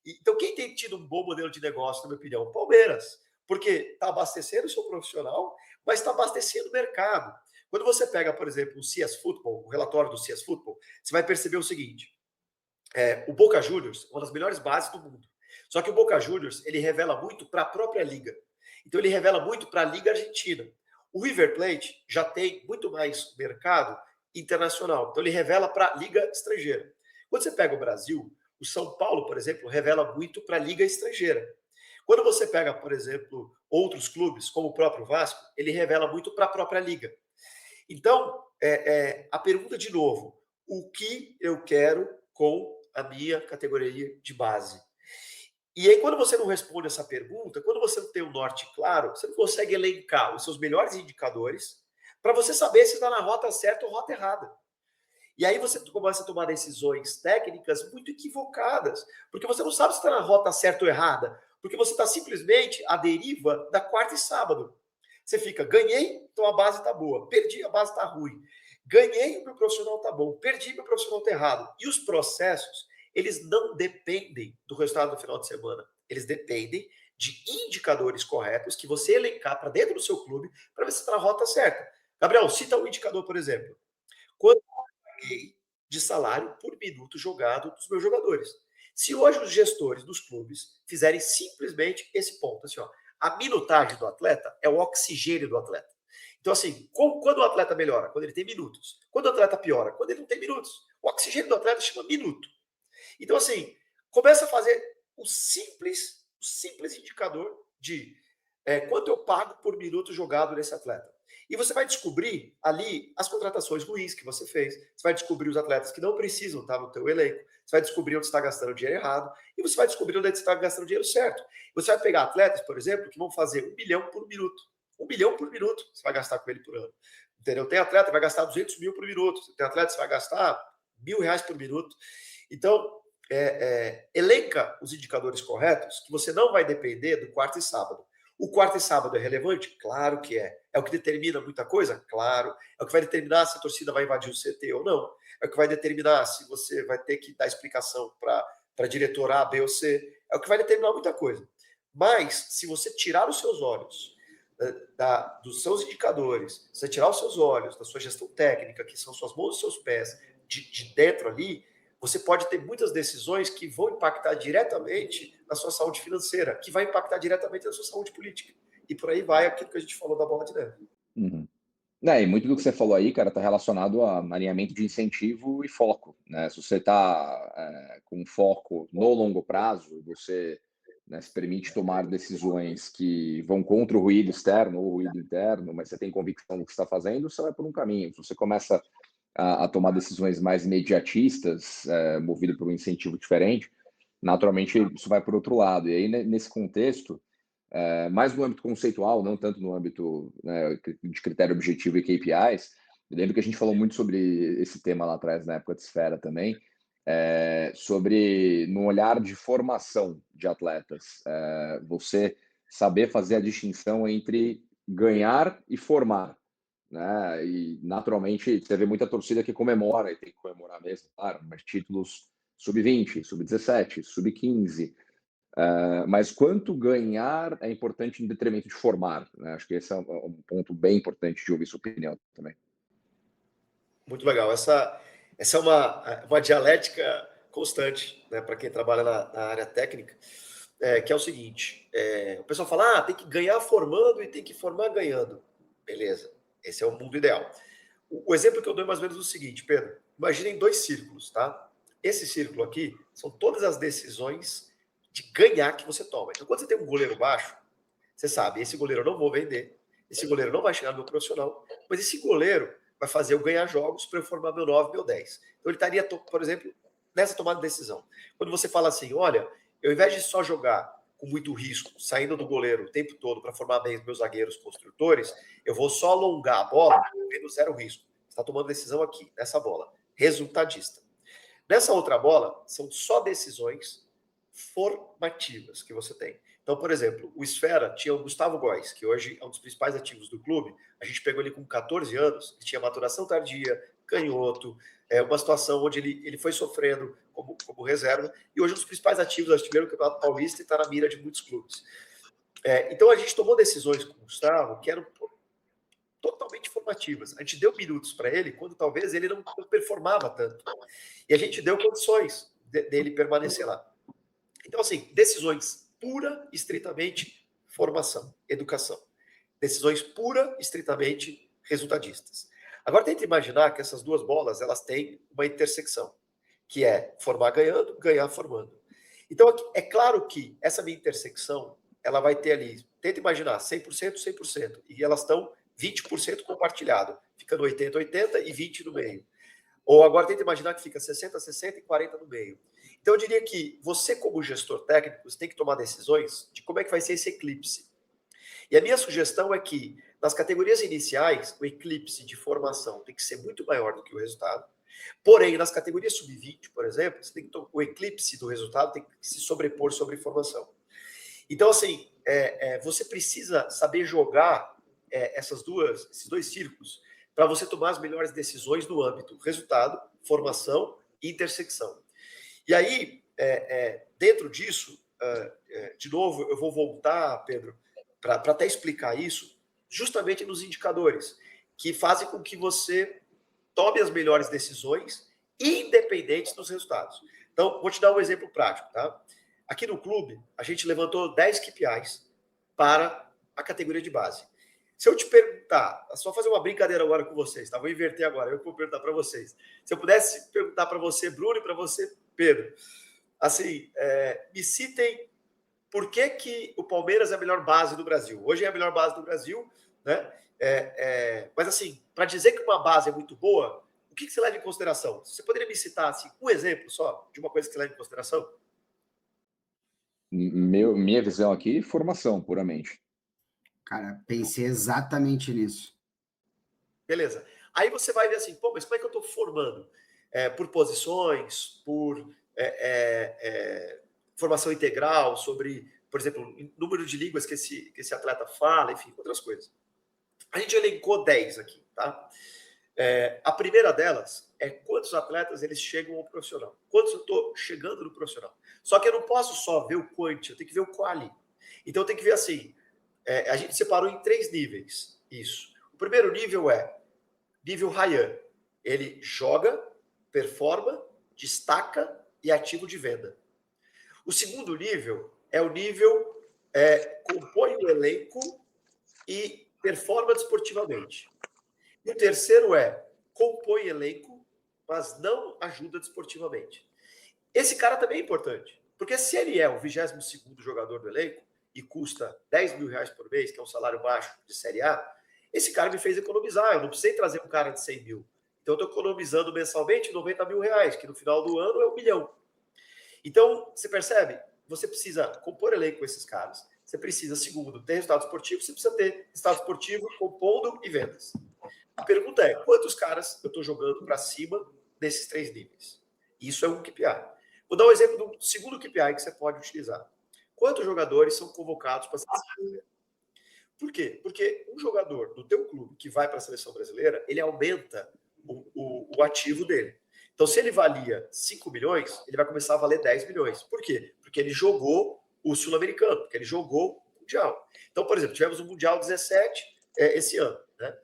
Então, quem tem tido um bom modelo de negócio, na minha opinião? O Palmeiras. Porque está abastecendo o seu profissional, mas está abastecendo o mercado. Quando você pega, por exemplo, o CS Football, o relatório do CS Football, você vai perceber o seguinte: o Boca Juniors, uma das melhores bases do mundo. Só que o Boca Juniors, ele revela muito para a própria liga. Então, ele revela muito para a Liga Argentina. O River Plate já tem muito mais mercado internacional. Então, ele revela para a liga estrangeira. Quando você pega o Brasil, o São Paulo, por exemplo, revela muito para a liga estrangeira. Quando você pega, por exemplo, outros clubes, como o próprio Vasco, ele revela muito para a própria liga. Então, a pergunta de novo: o que eu quero com a minha categoria de base? E aí, quando você não responde essa pergunta, quando você não tem um norte claro, você não consegue elencar os seus melhores indicadores para você saber se está na rota certa ou rota errada. E aí você começa a tomar decisões técnicas muito equivocadas, porque você não sabe se está na rota certa ou errada, porque você está simplesmente à deriva da quarta e sábado. Você fica, ganhei, então a base está boa, perdi, a base está ruim. Ganhei, o meu profissional está bom, perdi, meu profissional está errado. E os processos, eles não dependem do resultado do final de semana. Eles dependem de indicadores corretos que você elencar para dentro do seu clube para ver se está na rota certa. Gabriel, cita um indicador, por exemplo. Quanto eu paguei de salário por minuto jogado dos meus jogadores? Se hoje os gestores dos clubes fizerem simplesmente esse ponto, assim, ó, a minutagem do atleta é o oxigênio do atleta. Então, assim, quando o atleta melhora? Quando ele tem minutos. Quando o atleta piora? Quando ele não tem minutos. O oxigênio do atleta chama minuto. Então, assim, começa a fazer o simples indicador de quanto eu pago por minuto jogado nesse atleta. E você vai descobrir ali as contratações ruins que você fez. Você vai descobrir os atletas que não precisam estar no teu elenco. Você vai descobrir onde você está gastando dinheiro errado. E você vai descobrir onde você está gastando dinheiro certo. Você vai pegar atletas, por exemplo, que vão fazer 1 milhão por minuto. 1 milhão por minuto você vai gastar com ele por ano. Entendeu? Tem atleta que vai gastar 200 mil por minuto. Tem atleta que vai gastar R$1.000 por minuto. Então, elenca os indicadores corretos, que você não vai depender do quarto e sábado. O quarto e sábado é relevante? Claro que é. É o que determina muita coisa? Claro. É o que vai determinar se a torcida vai invadir o CT ou não. É o que vai determinar se você vai ter que dar explicação para diretor A, B ou C. É o que vai determinar muita coisa. Mas, se você tirar os seus olhos dos seus indicadores, se você tirar os seus olhos da sua gestão técnica, que são suas mãos e seus pés, de dentro ali, você pode ter muitas decisões que vão impactar diretamente na sua saúde financeira, que vai impactar diretamente na sua saúde política. E por aí vai aquilo que a gente falou da bola de neve. Uhum. E muito do que você falou aí, cara, está relacionado a alinhamento de incentivo e foco, né? Se você está com foco no longo prazo, você se permite tomar decisões que vão contra o ruído externo ou o ruído interno, mas você tem convicção do que está fazendo, você vai por um caminho. Se você começa a tomar decisões mais imediatistas, movido por um incentivo diferente, naturalmente isso vai por outro lado. E aí, nesse contexto, mais no âmbito conceitual, não tanto no âmbito de critério objetivo e KPIs, eu lembro que a gente falou muito sobre esse tema lá atrás, na época de Esfera também, sobre no olhar de formação de atletas, você saber fazer a distinção entre ganhar e formar. Né? E naturalmente você vê muita torcida que comemora, e tem que comemorar mesmo, claro, mas títulos sub-20, sub-17, sub-15, Mas quanto ganhar é importante em detrimento de formar, né? Acho que esse é um ponto bem importante de ouvir sua opinião também. Muito legal. Essa é uma dialética constante, né, para quem trabalha na área técnica, que é o seguinte: o pessoal fala, tem que ganhar formando e tem que formar ganhando. Beleza, esse é o mundo ideal. O exemplo que eu dou é mais ou menos o seguinte, Pedro: imaginem 2 círculos, tá? Esse círculo aqui são todas as decisões de ganhar que você toma. Então, quando você tem um goleiro baixo, você sabe, esse goleiro eu não vou vender, esse goleiro não vai chegar no meu profissional, mas esse goleiro vai fazer eu ganhar jogos para eu formar meu 9, meu 10. Então ele estaria, por exemplo, nessa tomada de decisão. Quando você fala assim, olha, eu, ao invés de só jogar com muito risco, saindo do goleiro o tempo todo para formar bem os meus zagueiros construtores, eu vou só alongar a bola, tendo 0 risco. Você está tomando decisão aqui, nessa bola. Resultadista. Nessa outra bola, são só decisões formativas que você tem. Então, por exemplo, o Esfera tinha o Gustavo Góes, que hoje é um dos principais ativos do clube. A gente pegou ele com 14 anos, ele tinha maturação tardia, canhoto, uma situação onde ele foi sofrendo como reserva, e hoje é um dos principais ativos do artilheiro do Campeonato Paulista e está na mira de muitos clubes. Então, a gente tomou decisões com o Gustavo que eram totalmente formativas. A gente deu minutos para ele quando talvez ele não performava tanto. E a gente deu condições dele permanecer lá. Então, assim, decisões pura, estritamente formação, educação. Decisões pura, estritamente resultadistas. Agora, tenta imaginar que essas duas bolas, elas têm uma intersecção, que é formar ganhando, ganhar formando. Então, é claro que essa minha intersecção, ela vai ter ali, tenta imaginar, 100%, 100%, e elas estão 20% compartilhado, fica no 80, 80 e 20 no meio. Ou agora tenta imaginar que fica 60, 60 e 40 no meio. Então eu diria que você, como gestor técnico, você tem que tomar decisões de como é que vai ser esse eclipse. E a minha sugestão é que, nas categorias iniciais, o eclipse de formação tem que ser muito maior do que o resultado. Porém, nas categorias sub-20, por exemplo, você tem que o eclipse do resultado tem que se sobrepor sobre formação. Então, assim, você precisa saber jogar esses 2 círculos para você tomar as melhores decisões no âmbito resultado, formação e intersecção. E aí, dentro disso, de novo, eu vou voltar, Pedro, para até explicar isso, justamente nos indicadores, que fazem com que você tome as melhores decisões, independentes dos resultados. Então, vou te dar um exemplo prático, tá? Aqui no clube, a gente levantou 10 KPIs para a categoria de base. Se eu te perguntar, só fazer uma brincadeira agora com vocês, tá? Vou inverter agora, eu vou perguntar para vocês. Se eu pudesse perguntar para você, Bruno, e para você, Pedro, assim, me citem por que o Palmeiras é a melhor base do Brasil. Hoje é a melhor base do Brasil, né? Mas assim, para dizer que uma base é muito boa, o que você leva em consideração? Você poderia me citar assim, um exemplo só de uma coisa que você leva em consideração? Minha visão aqui, formação, puramente. Cara, pensei exatamente nisso. Beleza. Aí você vai ver assim, pô, mas como é que eu estou formando? Por posições, por formação integral, sobre, por exemplo, número de línguas que esse atleta fala, enfim, outras coisas. A gente elencou 10 aqui, tá? A primeira delas é quantos atletas eles chegam ao profissional. Quantos eu estou chegando no profissional. Só que eu não posso só ver o quanti, eu tenho que ver o quali. Então eu tenho que ver assim, a gente separou em 3 níveis isso. O primeiro nível é nível Ryan. Ele joga, performa, destaca e é ativo de venda. O segundo nível é o nível compõe o elenco e performa desportivamente. E o terceiro compõe elenco, mas não ajuda desportivamente. Esse cara também é importante, porque se ele é o 22º jogador do elenco e custa 10 mil reais por mês, que é um salário baixo de Série A, esse cara me fez economizar. Eu não precisei trazer um cara de 100 mil. Então, eu estou economizando mensalmente 90 mil reais, que no final do ano é 1 milhão. Então, você percebe? Você precisa compor elenco com esses caras. Você precisa, segundo, ter resultado esportivo. Você precisa ter resultado esportivo, compondo e vendas. A pergunta é, quantos caras eu estou jogando para cima desses 3 níveis? Isso é um KPI. Vou dar um exemplo do segundo KPI que você pode utilizar. Quantos jogadores são convocados para a seleção brasileira? Por quê? Porque um jogador do teu clube que vai para a seleção brasileira, ele aumenta o ativo dele. Então, se ele valia 5 milhões, ele vai começar a valer 10 milhões. Por quê? Porque ele jogou o Sul-Americano, porque ele jogou o Mundial. Então, por exemplo, tivemos o Mundial 17 esse ano, né?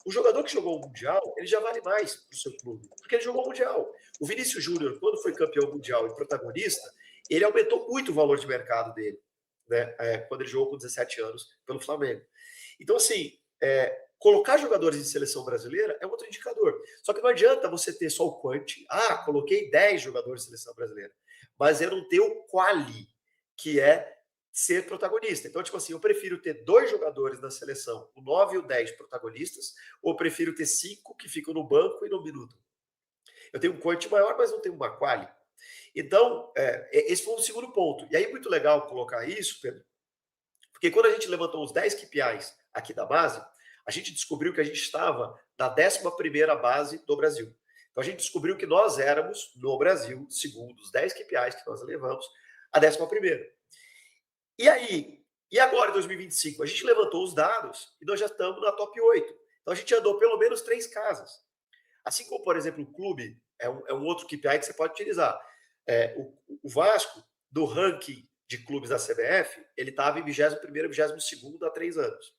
O jogador que jogou o Mundial, ele já vale mais para o seu clube, porque ele jogou o Mundial. O Vinícius Júnior, quando foi campeão mundial e protagonista, ele aumentou muito o valor de mercado dele, né? Quando ele jogou com 17 anos pelo Flamengo. Então, assim, colocar jogadores em seleção brasileira é outro indicador. Só que não adianta você ter só o quanti. Coloquei 10 jogadores em seleção brasileira, mas eu não tenho o quali, que é ser protagonista. Então, tipo assim, eu prefiro ter 2 jogadores na seleção, o 9 e o 10 protagonistas, ou eu prefiro ter 5 que ficam no banco e no minuto. Eu tenho um quanti maior, mas não tenho uma quali. Então, esse foi um segundo ponto. E aí, muito legal colocar isso, Pedro, porque quando a gente levantou os 10 KPIs aqui da base, a gente descobriu que a gente estava na 11ª base do Brasil. Então, a gente descobriu que nós éramos, no Brasil, segundo os 10 KPIs que nós levamos, a 11ª. E aí, e agora em 2025? A gente levantou os dados e nós já estamos na top 8. Então, a gente andou pelo menos 3 casas. Assim como, por exemplo, o clube é um outro KPI que você pode utilizar. O Vasco, do ranking de clubes da CBF, ele estava em 21º, 22º há 3 anos.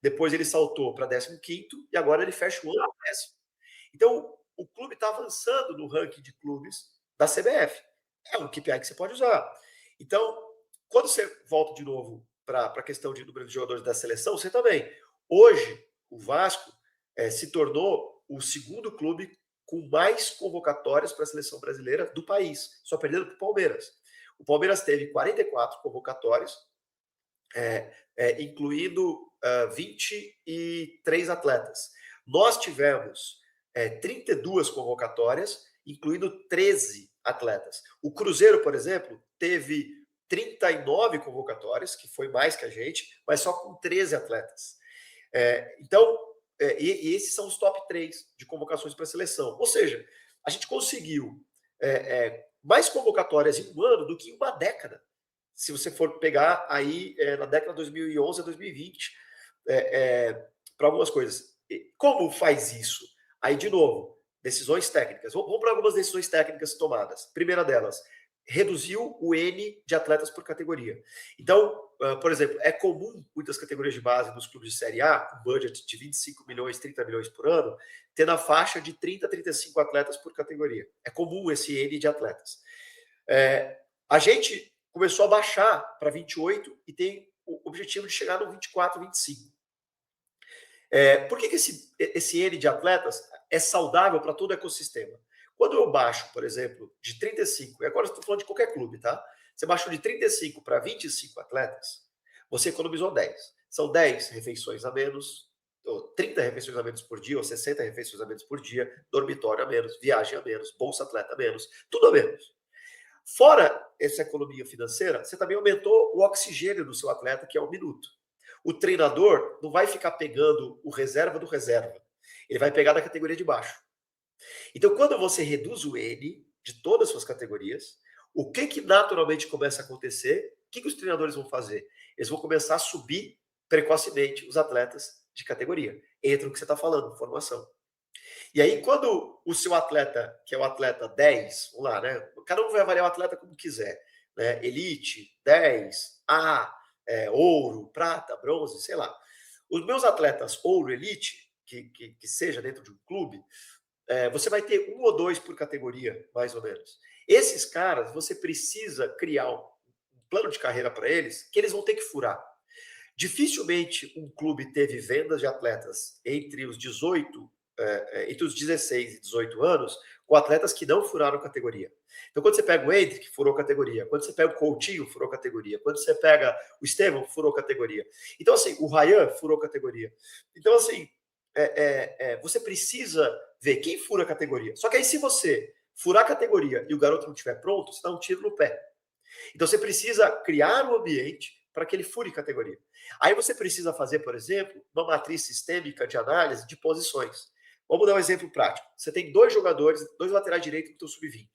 Depois ele saltou para 15º e agora ele fecha o ano no 10º. Então, o clube está avançando no ranking de clubes da CBF. É um KPI que você pode usar. Então, quando você volta de novo para a questão de número de jogadores da seleção, você também. Hoje, o Vasco se tornou o segundo clube com mais convocatórias para a seleção brasileira do país, só perdendo para o Palmeiras. O Palmeiras teve 44 convocatórias, incluindo 23 atletas. Nós tivemos 32 convocatórias, incluindo 13 atletas. O Cruzeiro, por exemplo, teve 39 convocatórias, que foi mais que a gente, mas só com 13 atletas. Então, e esses são os top 3 de convocações para a seleção. Ou seja, a gente conseguiu mais convocatórias em um ano do que em uma década. Se você for pegar aí na década de 2011 a 2020, para algumas coisas. Como faz isso? Aí, de novo, decisões técnicas. Vamos para algumas decisões técnicas tomadas. Primeira delas, reduziu o N de atletas por categoria. Então, por exemplo, é comum muitas categorias de base dos clubes de Série A, com budget de 25 milhões, 30 milhões por ano, ter na faixa de 30 a 35 atletas por categoria. É comum esse N de atletas. A gente começou a baixar para 28 e tem o objetivo de chegar no 24, 25. Por que esse N de atletas é saudável para todo o ecossistema? Quando eu baixo, por exemplo, de 35, e agora eu estou falando de qualquer clube, tá? Você baixou de 35 para 25 atletas, você economizou 10. São 10 refeições a menos, ou 30 refeições a menos por dia, ou 60 refeições a menos por dia, dormitório a menos, viagem a menos, bolsa atleta a menos, tudo a menos. Fora essa economia financeira, você também aumentou o oxigênio do seu atleta, que é 1 minuto. O treinador não vai ficar pegando o reserva do reserva. Ele vai pegar da categoria de baixo. Então, quando você reduz o N de todas as suas categorias, o que naturalmente começa a acontecer? O que os treinadores vão fazer? Eles vão começar a subir precocemente os atletas de categoria. Entra no que você está falando, formação. E aí, quando o seu atleta, que é o atleta 10, vamos lá, né? Cada um vai avaliar o atleta como quiser, né? Elite, 10, A, ouro, prata, bronze, sei lá. Os meus atletas ouro, elite, que seja dentro de um clube, você vai ter 1 ou 2 por categoria, mais ou menos. Esses caras, você precisa criar um plano de carreira para eles, que eles vão ter que furar. Dificilmente um clube teve vendas de atletas entre os 16 e 18 anos, com atletas que não furaram categoria. Então, quando você pega o Hendrick, furou categoria. Quando você pega o Coutinho, furou categoria. Quando você pega o Estevão, furou categoria. Então, assim, o Ryan furou categoria. Então, assim, você precisa ver quem fura a categoria. Só que aí, se você furar a categoria e o garoto não estiver pronto, você dá um tiro no pé. Então, você precisa criar um ambiente para que ele fure categoria. Aí você precisa fazer, por exemplo, uma matriz sistêmica de análise de posições. Vamos dar um exemplo prático. Você tem 2 jogadores, 2 laterais direitos no teu sub-20.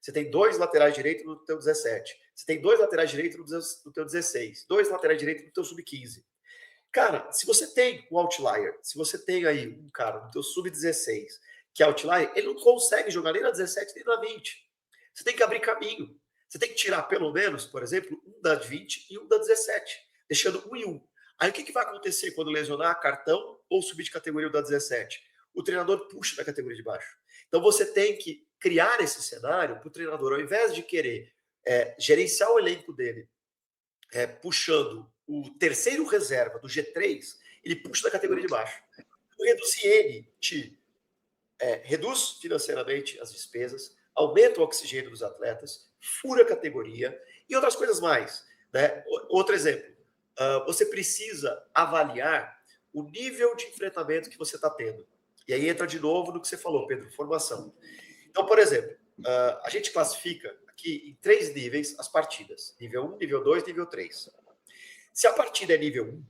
Você tem 2 laterais direitos no teu 17. Você tem 2 laterais direitos no teu 16. 2 laterais direitos no teu sub-15. Cara, se você tem um outlier, se você tem aí um cara no teu sub-16 que é outlier, ele não consegue jogar nem na 17 nem na 20. Você tem que abrir caminho. Você tem que tirar pelo menos, por exemplo, um da 20 e um da 17, deixando um e um. Aí o que vai acontecer quando lesionar cartão ou subir de categoria o da 17? O treinador puxa da categoria de baixo. Então você tem que criar esse cenário para o treinador, ao invés de querer gerenciar o elenco dele, puxando o terceiro reserva do G3, ele puxa da categoria de baixo. O reduzir N te reduz financeiramente as despesas, aumenta o oxigênio dos atletas, fura a categoria e outras coisas mais. Né? Outro exemplo, você precisa avaliar o nível de enfrentamento que você está tendo. E aí entra de novo no que você falou, Pedro, formação. Então, por exemplo, a gente classifica aqui em 3 níveis as partidas. Nível 1, nível 2, nível 3. Se a partida é nível 1,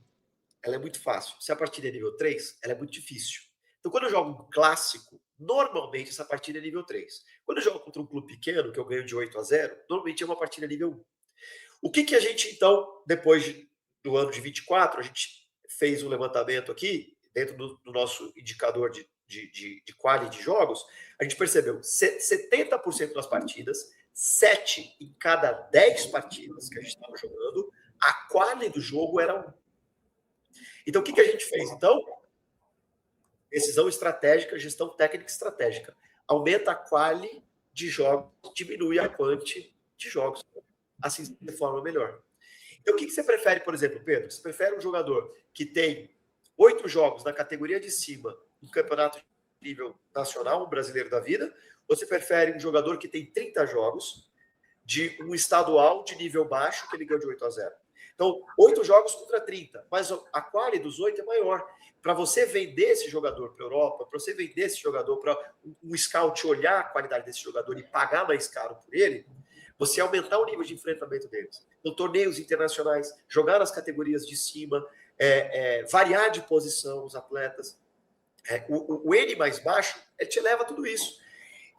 ela é muito fácil. Se a partida é nível 3, ela é muito difícil. Então, quando eu jogo um clássico, normalmente essa partida é nível 3. Quando eu jogo contra um clube pequeno, que eu ganho de 8-0, normalmente é uma partida nível 1. O que a gente, então, depois do ano de 24, a gente fez um levantamento aqui, dentro do nosso indicador de quality de jogos, a gente percebeu 70% das partidas, 7 em cada 10 partidas que a gente estava jogando, a quality do jogo era 1. Então, o que a gente fez? Então, decisão estratégica, gestão técnica estratégica. Aumenta a quali de jogos, diminui a quanti de jogos. Assim de forma melhor. Então, o que você prefere, por exemplo, Pedro? Você prefere um jogador que tem 8 jogos na categoria de cima no campeonato de nível nacional, um brasileiro da vida? Ou você prefere um jogador que tem 30 jogos de um estadual de nível baixo que ele ganhou de 8-0? Então, 8 jogos contra 30, mas a quali dos 8 é maior. Para você vender esse jogador para a Europa, para você vender esse jogador para um scout olhar a qualidade desse jogador e pagar mais caro por ele, você aumentar o nível de enfrentamento deles. Então, torneios internacionais, jogar nas categorias de cima, variar de posição os atletas. O N mais baixo, ele te leva a tudo isso.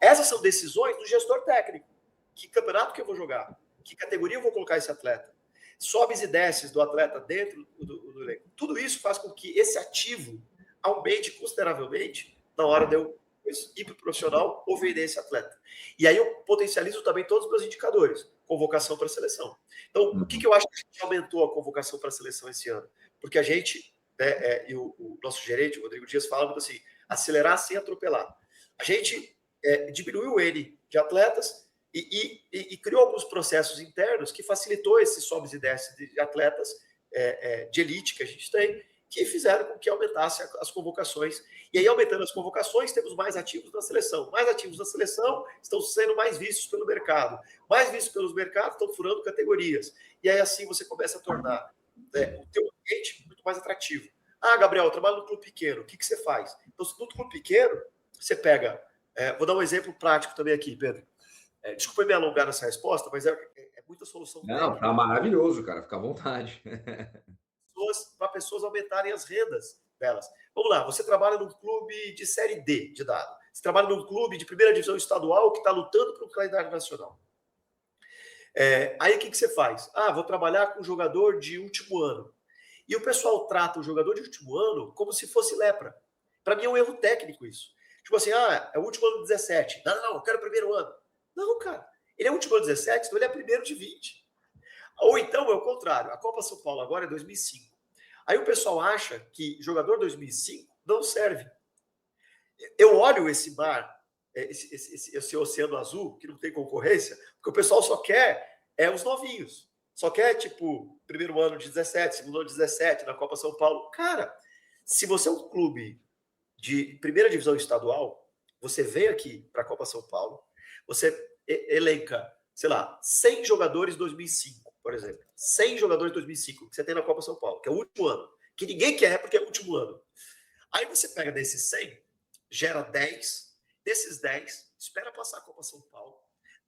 Essas são decisões do gestor técnico. Que campeonato que eu vou jogar? Que categoria eu vou colocar esse atleta? Sobes e desces do atleta dentro do elenco. Tudo isso faz com que esse ativo aumente consideravelmente na hora de eu ir para o profissional ou vender esse atleta. E aí eu potencializo também todos os meus indicadores. Convocação para a seleção. Então, o que eu acho que a gente aumentou a convocação para a seleção esse ano? Porque a gente, e o nosso gerente, o Rodrigo Dias, fala muito assim, acelerar sem atropelar. A gente diminuiu o N de atletas e criou alguns processos internos que facilitou esses sobes e desces de atletas de elite que a gente tem, que fizeram com que aumentasse as convocações. E aí, aumentando as convocações, temos mais ativos na seleção. Mais ativos na seleção estão sendo mais vistos pelo mercado. Mais vistos pelos mercados estão furando categorias. E aí, assim, você começa a tornar o teu ambiente muito mais atrativo. Ah, Gabriel, eu trabalho no clube pequeno. O que você faz? Então, no clube pequeno, você pega... vou dar um exemplo prático também aqui, Pedro. Desculpa me alongar nessa resposta, mas é muita solução. Não, tá maravilhoso, cara. Fica à vontade. Para pessoas aumentarem as rendas delas. Vamos lá, você trabalha num clube de Série D de dado. Você trabalha num clube de primeira divisão estadual que está lutando para o calendário nacional. Aí o que você faz? Ah, vou trabalhar com um jogador de último ano. E o pessoal trata o jogador de último ano como se fosse lepra. Para mim é um erro técnico isso. Tipo assim, é o último ano de 17. Não, eu quero o primeiro ano. Não, cara. Ele é o último ano de 17, então ele é primeiro de 20. Ou então é o contrário. A Copa São Paulo agora é 2005. Aí o pessoal acha que jogador 2005 não serve. Eu olho esse mar, esse oceano azul, que não tem concorrência, porque o pessoal só quer os novinhos. Só quer, tipo, primeiro ano de 17, segundo ano de 17, na Copa São Paulo. Cara, se você é um clube de primeira divisão estadual, você vem aqui para a Copa São Paulo, você elenca, sei lá, 100 jogadores 2005, por exemplo. 100 jogadores 2005 que você tem na Copa São Paulo, que é o último ano, que ninguém quer porque é o último ano. Aí você pega desses 100, gera 10, desses 10, espera passar a Copa São Paulo,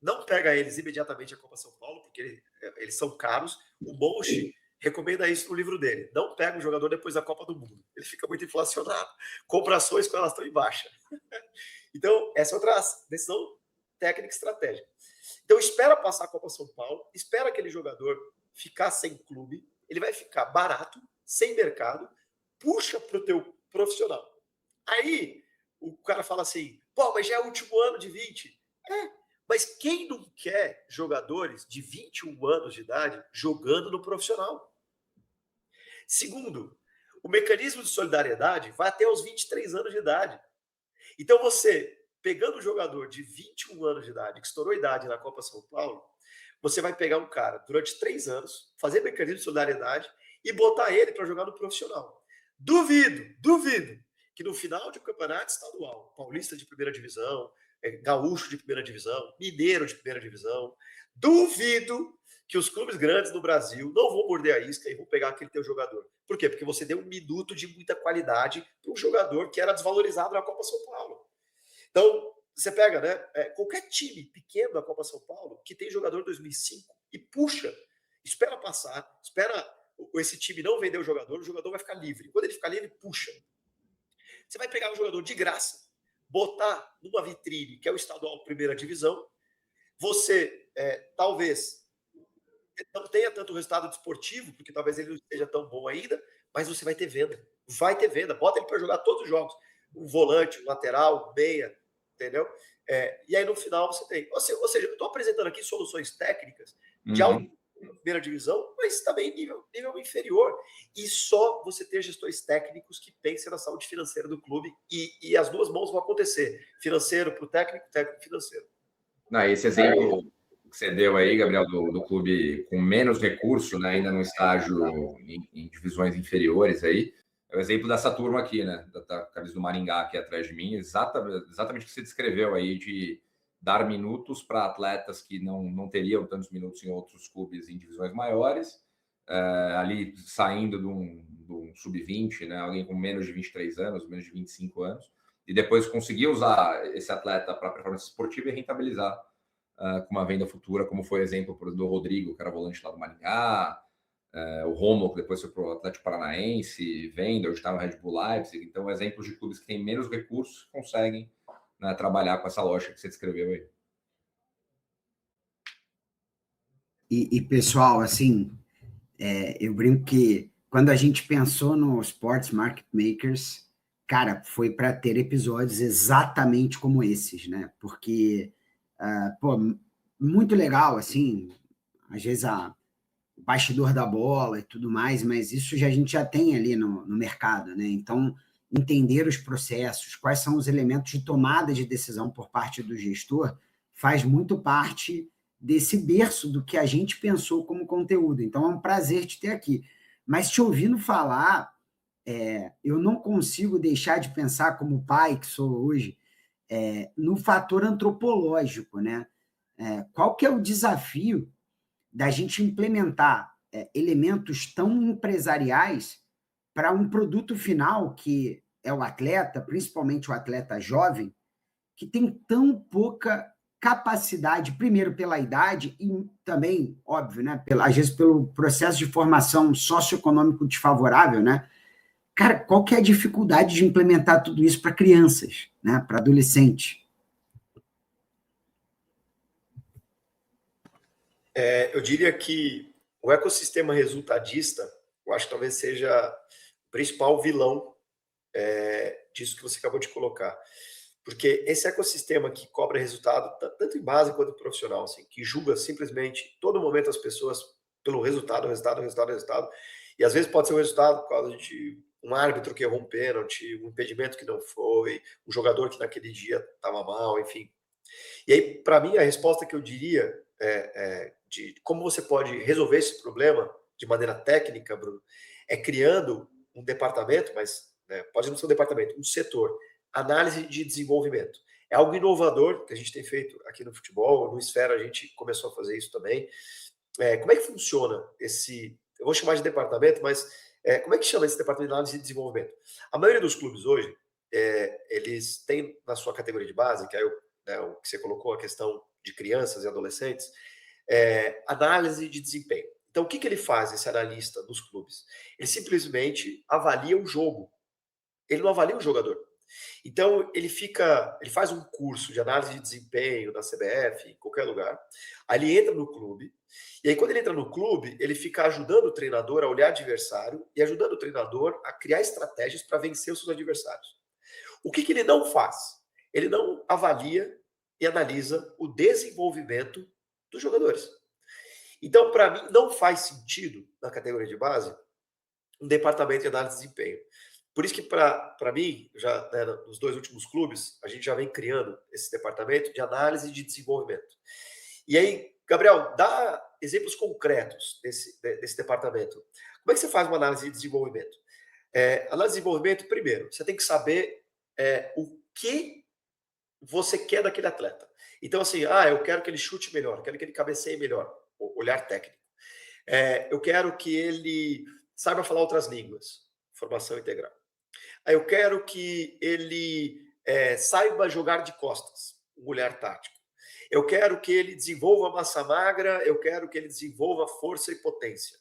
não pega eles imediatamente a Copa São Paulo, porque eles são caros. O Monchi recomenda isso no livro dele. Não pega um jogador depois da Copa do Mundo. Ele fica muito inflacionado. Compra ações quando elas estão em baixa. Então, essa é outra decisão técnica e estratégica. Então, espera passar a Copa São Paulo, espera aquele jogador ficar sem clube, ele vai ficar barato, sem mercado, puxa para o teu profissional. Aí, o cara fala assim, pô, mas já é o último ano de 20. Mas quem não quer jogadores de 21 anos de idade jogando no profissional? Segundo, o mecanismo de solidariedade vai até os 23 anos de idade. Então você, pegando um jogador de 21 anos de idade, que estourou a idade na Copa São Paulo, você vai pegar um cara durante 3 anos, fazer mecanismo de solidariedade e botar ele para jogar no profissional. Duvido que no final de um campeonato estadual, paulista de primeira divisão, gaúcho de primeira divisão, mineiro de primeira divisão, duvido que os clubes grandes no Brasil não vão morder a isca e vão pegar aquele teu jogador. Por quê? Porque você deu um minuto de muita qualidade para um jogador que era desvalorizado na Copa São Paulo. Então, você pega, né? Qualquer time pequeno da Copa São Paulo que tem jogador em 2005 e puxa, espera passar, espera esse time não vender o jogador vai ficar livre. Quando ele ficar livre, puxa. Você vai pegar um jogador de graça, botar numa vitrine, que é o estadual primeira divisão, você talvez não tenha tanto resultado desportivo, porque talvez ele não esteja tão bom ainda, mas você vai ter venda. Vai ter venda. Bota ele para jogar todos os jogos. Um volante, um lateral, um meia, entendeu? E aí no final você tem. Ou seja, eu estou apresentando aqui soluções técnicas de alta primeira divisão, mas também nível inferior. E só você ter gestores técnicos que pensem na saúde financeira do clube e as duas mãos vão acontecer. Financeiro para o técnico, técnico financeiro. Não, esse exemplo que você deu aí, Gabriel, do clube com menos recurso, né, ainda no estágio em divisões inferiores aí, é o exemplo dessa turma aqui, né, da camisa do Maringá aqui atrás de mim, exatamente o que você descreveu aí de dar minutos para atletas que não teriam tantos minutos em outros clubes em divisões maiores, ali saindo de um sub-20, né, alguém com menos de 23 anos, menos de 25 anos, e depois conseguir usar esse atleta para performance esportiva e rentabilizar com uma venda futura, como foi o exemplo do Rodrigo, que era volante lá do Maringá, o Romulo, que depois foi para o Atlético Paranaense, venda, hoje está no Red Bull Leipzig. Então, exemplos de clubes que têm menos recursos conseguem, né, trabalhar com essa lógica que você descreveu aí. E pessoal, assim, eu brinco que quando a gente pensou no Sports Market Makers, cara, foi para ter episódios exatamente como esses, né? Porque, muito legal, assim, às vezes o bastidor da bola e tudo mais, mas isso a gente já tem ali no mercado, né? Então, entender os processos, quais são os elementos de tomada de decisão por parte do gestor, faz muito parte desse berço do que a gente pensou como conteúdo. Então, é um prazer te ter aqui. Mas te ouvindo falar, eu não consigo deixar de pensar, como pai que sou hoje, no fator antropológico, né? Qual que é o desafio da gente implementar elementos tão empresariais para um produto final que é o atleta, principalmente o atleta jovem, que tem tão pouca capacidade, primeiro pela idade e também, óbvio, né, às vezes pelo processo de formação socioeconômico desfavorável, né? Cara, qual que é a dificuldade de implementar tudo isso para crianças, né, para adolescentes? Eu diria que o ecossistema resultadista, eu acho que talvez seja o principal vilão disso que você acabou de colocar. Porque esse ecossistema que cobra resultado, tanto em base quanto em profissional, assim, que julga simplesmente todo momento as pessoas pelo resultado, e às vezes pode ser um resultado por causa de um árbitro que errou um pênalti, um impedimento que não foi, um jogador que naquele dia estava mal, enfim. E aí, para mim, a resposta que eu diria de como você pode resolver esse problema de maneira técnica, Bruno, é criando um departamento, mas pode não ser um departamento, um setor, análise de desenvolvimento. É algo inovador que a gente tem feito aqui no futebol, no Esfera a gente começou a fazer isso também. Como é que funciona esse, eu vou chamar de departamento, mas como é que chama esse departamento de análise de desenvolvimento? A maioria dos clubes hoje, eles têm na sua categoria de base, que é o que você colocou, a questão de crianças e adolescentes, análise de desempenho. Então, o que ele faz, esse analista dos clubes? Ele simplesmente avalia o jogo. Ele não avalia o jogador. Então, ele faz um curso de análise de desempenho na CBF, em qualquer lugar. Aí ele entra no clube. E aí, quando ele entra no clube, ele fica ajudando o treinador a olhar adversário e ajudando o treinador a criar estratégias para vencer os seus adversários. O que ele não faz? Ele não avalia e analisa o desenvolvimento dos jogadores. Então, para mim, não faz sentido, na categoria de base, um departamento de análise de desempenho. Por isso que, para mim, já nos 2 últimos clubes, a gente já vem criando esse departamento de análise de desenvolvimento. E aí, Gabriel, dá exemplos concretos desse departamento. Como é que você faz uma análise de desenvolvimento? Análise de desenvolvimento, primeiro, você tem que saber o que você quer daquele atleta. Então, assim, eu quero que ele chute melhor, quero que ele cabeceie melhor, olhar técnico. Eu quero que ele saiba falar outras línguas, formação integral. Eu quero que ele saiba jogar de costas, um olhar tático. Eu quero que ele desenvolva massa magra, eu quero que ele desenvolva força e potência,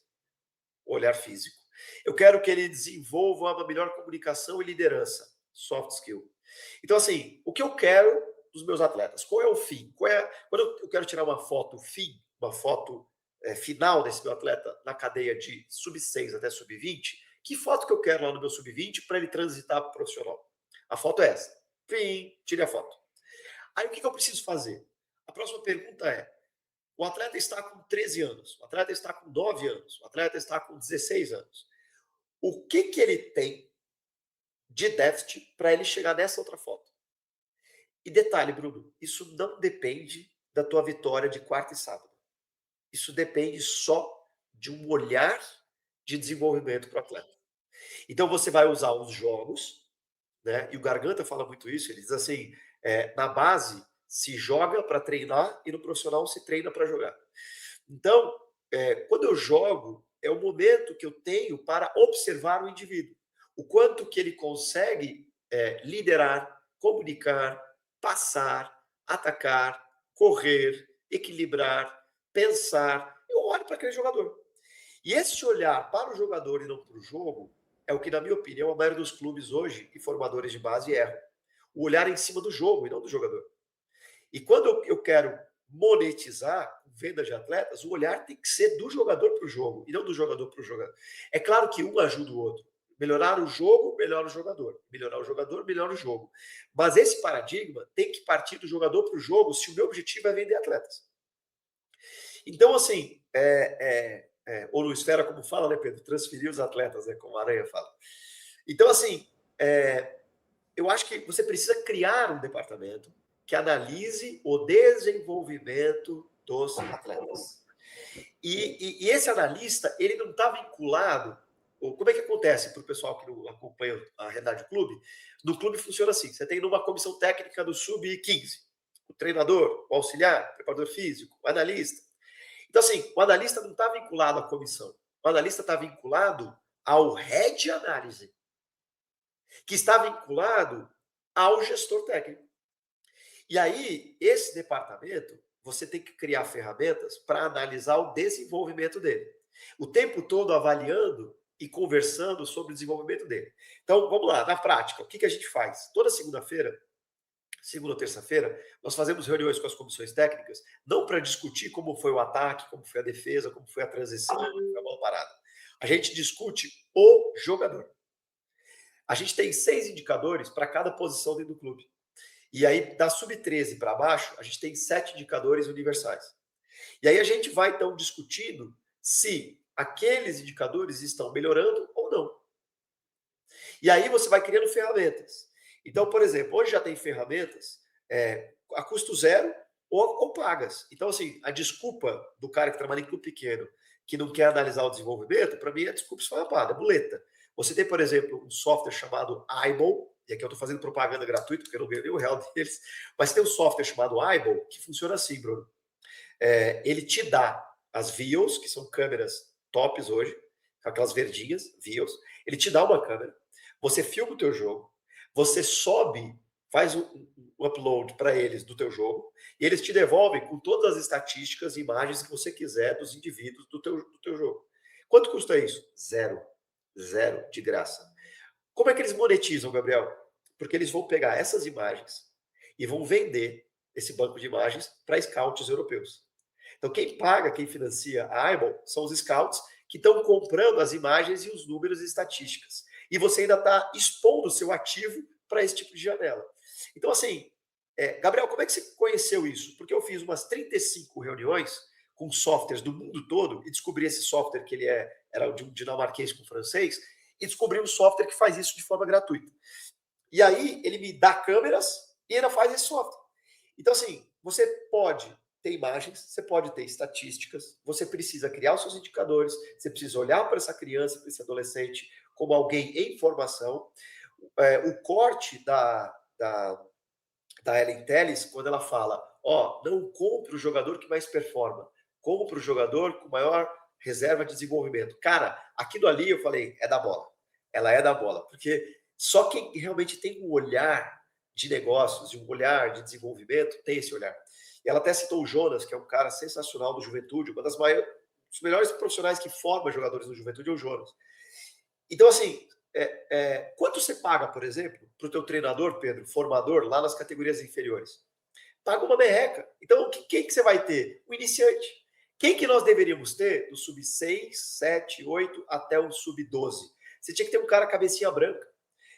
olhar físico. Eu quero que ele desenvolva uma melhor comunicação e liderança, soft skill. Então, assim, o que eu quero dos meus atletas? Qual é o fim? Quando eu quero tirar uma foto uma foto final desse meu atleta na cadeia de sub-6 até sub-20, que foto que eu quero lá no meu sub-20 para ele transitar para o profissional? A foto é essa. Fim, tire a foto. Aí o que eu preciso fazer? A próxima pergunta é: o atleta está com 13 anos, o atleta está com 9 anos, o atleta está com 16 anos. O que ele tem de déficit para ele chegar nessa outra foto? E detalhe, Bruno, isso não depende da tua vitória de quarta e sábado. Isso depende só de um olhar de desenvolvimento para o atleta. Então você vai usar os jogos, né? E o Garganta fala muito isso, ele diz assim, na base se joga para treinar e no profissional se treina para jogar. Então, quando eu jogo, é o momento que eu tenho para observar o indivíduo. O quanto que ele consegue liderar, comunicar, passar, atacar, correr, equilibrar, pensar. Eu olho para aquele jogador. E esse olhar para o jogador e não para o jogo é o que, na minha opinião, a maioria dos clubes hoje e formadores de base erram. O olhar em cima do jogo e não do jogador. E quando eu quero monetizar venda de atletas, o olhar tem que ser do jogador para o jogo e não do jogador para o jogador. É claro que um ajuda o outro. Melhorar o jogo, melhora o jogador. Melhorar o jogador, melhora o jogo. Mas esse paradigma tem que partir do jogador para o jogo se o meu objetivo é vender atletas. Então, assim, ou no Esfera, como fala, né, Pedro? Transferir os atletas, né, como a Aranha fala. Então, assim, eu acho que você precisa criar um departamento que analise o desenvolvimento dos atletas. E esse analista, ele não está vinculado. Como é que acontece para o pessoal que não acompanha a realidade do clube? No clube funciona assim: você tem numa comissão técnica do sub-15, o treinador, o auxiliar, o preparador físico, o analista. Então, assim, o analista não está vinculado à comissão. O analista está vinculado ao head de análise, que está vinculado ao gestor técnico. E aí, esse departamento, você tem que criar ferramentas para analisar o desenvolvimento dele. O tempo todo avaliando e conversando sobre o desenvolvimento dele. Então, vamos lá, na prática, o que a gente faz? Toda segunda-feira, segunda ou terça-feira, nós fazemos reuniões com as comissões técnicas, não para discutir como foi o ataque, como foi a defesa, como foi a transição, como foi a bola parada. A gente discute o jogador. A gente tem 6 indicadores para cada posição dentro do clube. E aí, da sub-13 para baixo, a gente tem 7 indicadores universais. E aí a gente vai, então, discutindo se aqueles indicadores estão melhorando ou não. E aí você vai criando ferramentas. Então, por exemplo, hoje já tem ferramentas a custo zero ou pagas. Então, assim, a desculpa do cara que trabalha em clube pequeno, que não quer analisar o desenvolvimento, para mim é desculpa esfarrapada, é muleta. Você tem, por exemplo, um software chamado Eyeball, e aqui eu estou fazendo propaganda gratuita, porque eu não ganho nem o real deles, mas tem um software chamado Eyeball, que funciona assim, Bruno. Ele te dá as views, que são câmeras tops hoje, aquelas verdinhas, views. Ele te dá uma câmera, você filma o teu jogo, você sobe, faz um upload para eles do teu jogo, e eles te devolvem com todas as estatísticas e imagens que você quiser dos indivíduos do teu jogo. Quanto custa isso? Zero, de graça. Como é que eles monetizam, Gabriel? Porque eles vão pegar essas imagens e vão vender esse banco de imagens para scouts europeus. Então, quem paga, quem financia a Eyeball são os scouts que estão comprando as imagens e os números e estatísticas. E você ainda está expondo o seu ativo para esse tipo de janela. Então, assim, Gabriel, como é que você conheceu isso? Porque eu fiz umas 35 reuniões com softwares do mundo todo e descobri esse software que ele era de um dinamarquês com francês e descobri um software que faz isso de forma gratuita. E aí ele me dá câmeras e ainda faz esse software. Então, assim, você pode ter imagens, você pode ter estatísticas, você precisa criar os seus indicadores, você precisa olhar para essa criança, para esse adolescente, como alguém em formação. O corte da Ellen Telles, quando ela fala, não compre o jogador que mais performa, compre o jogador com maior reserva de desenvolvimento. Cara, aquilo ali eu falei, é da bola. Ela é da bola, porque só quem realmente tem um olhar de negócios e um olhar de desenvolvimento tem esse olhar. E ela até citou o Jonas, que é um cara sensacional do Juventude, uma das maiores, dos melhores profissionais que forma jogadores do Juventude é o Jonas. Então, assim, quanto você paga, por exemplo, para o teu treinador, Pedro, formador, lá nas categorias inferiores? Paga uma merreca. Então, quem que você vai ter? O iniciante. Quem que nós deveríamos ter? Do sub-6, 7, 8 até o sub-12. Você tinha que ter um cara cabecinha branca.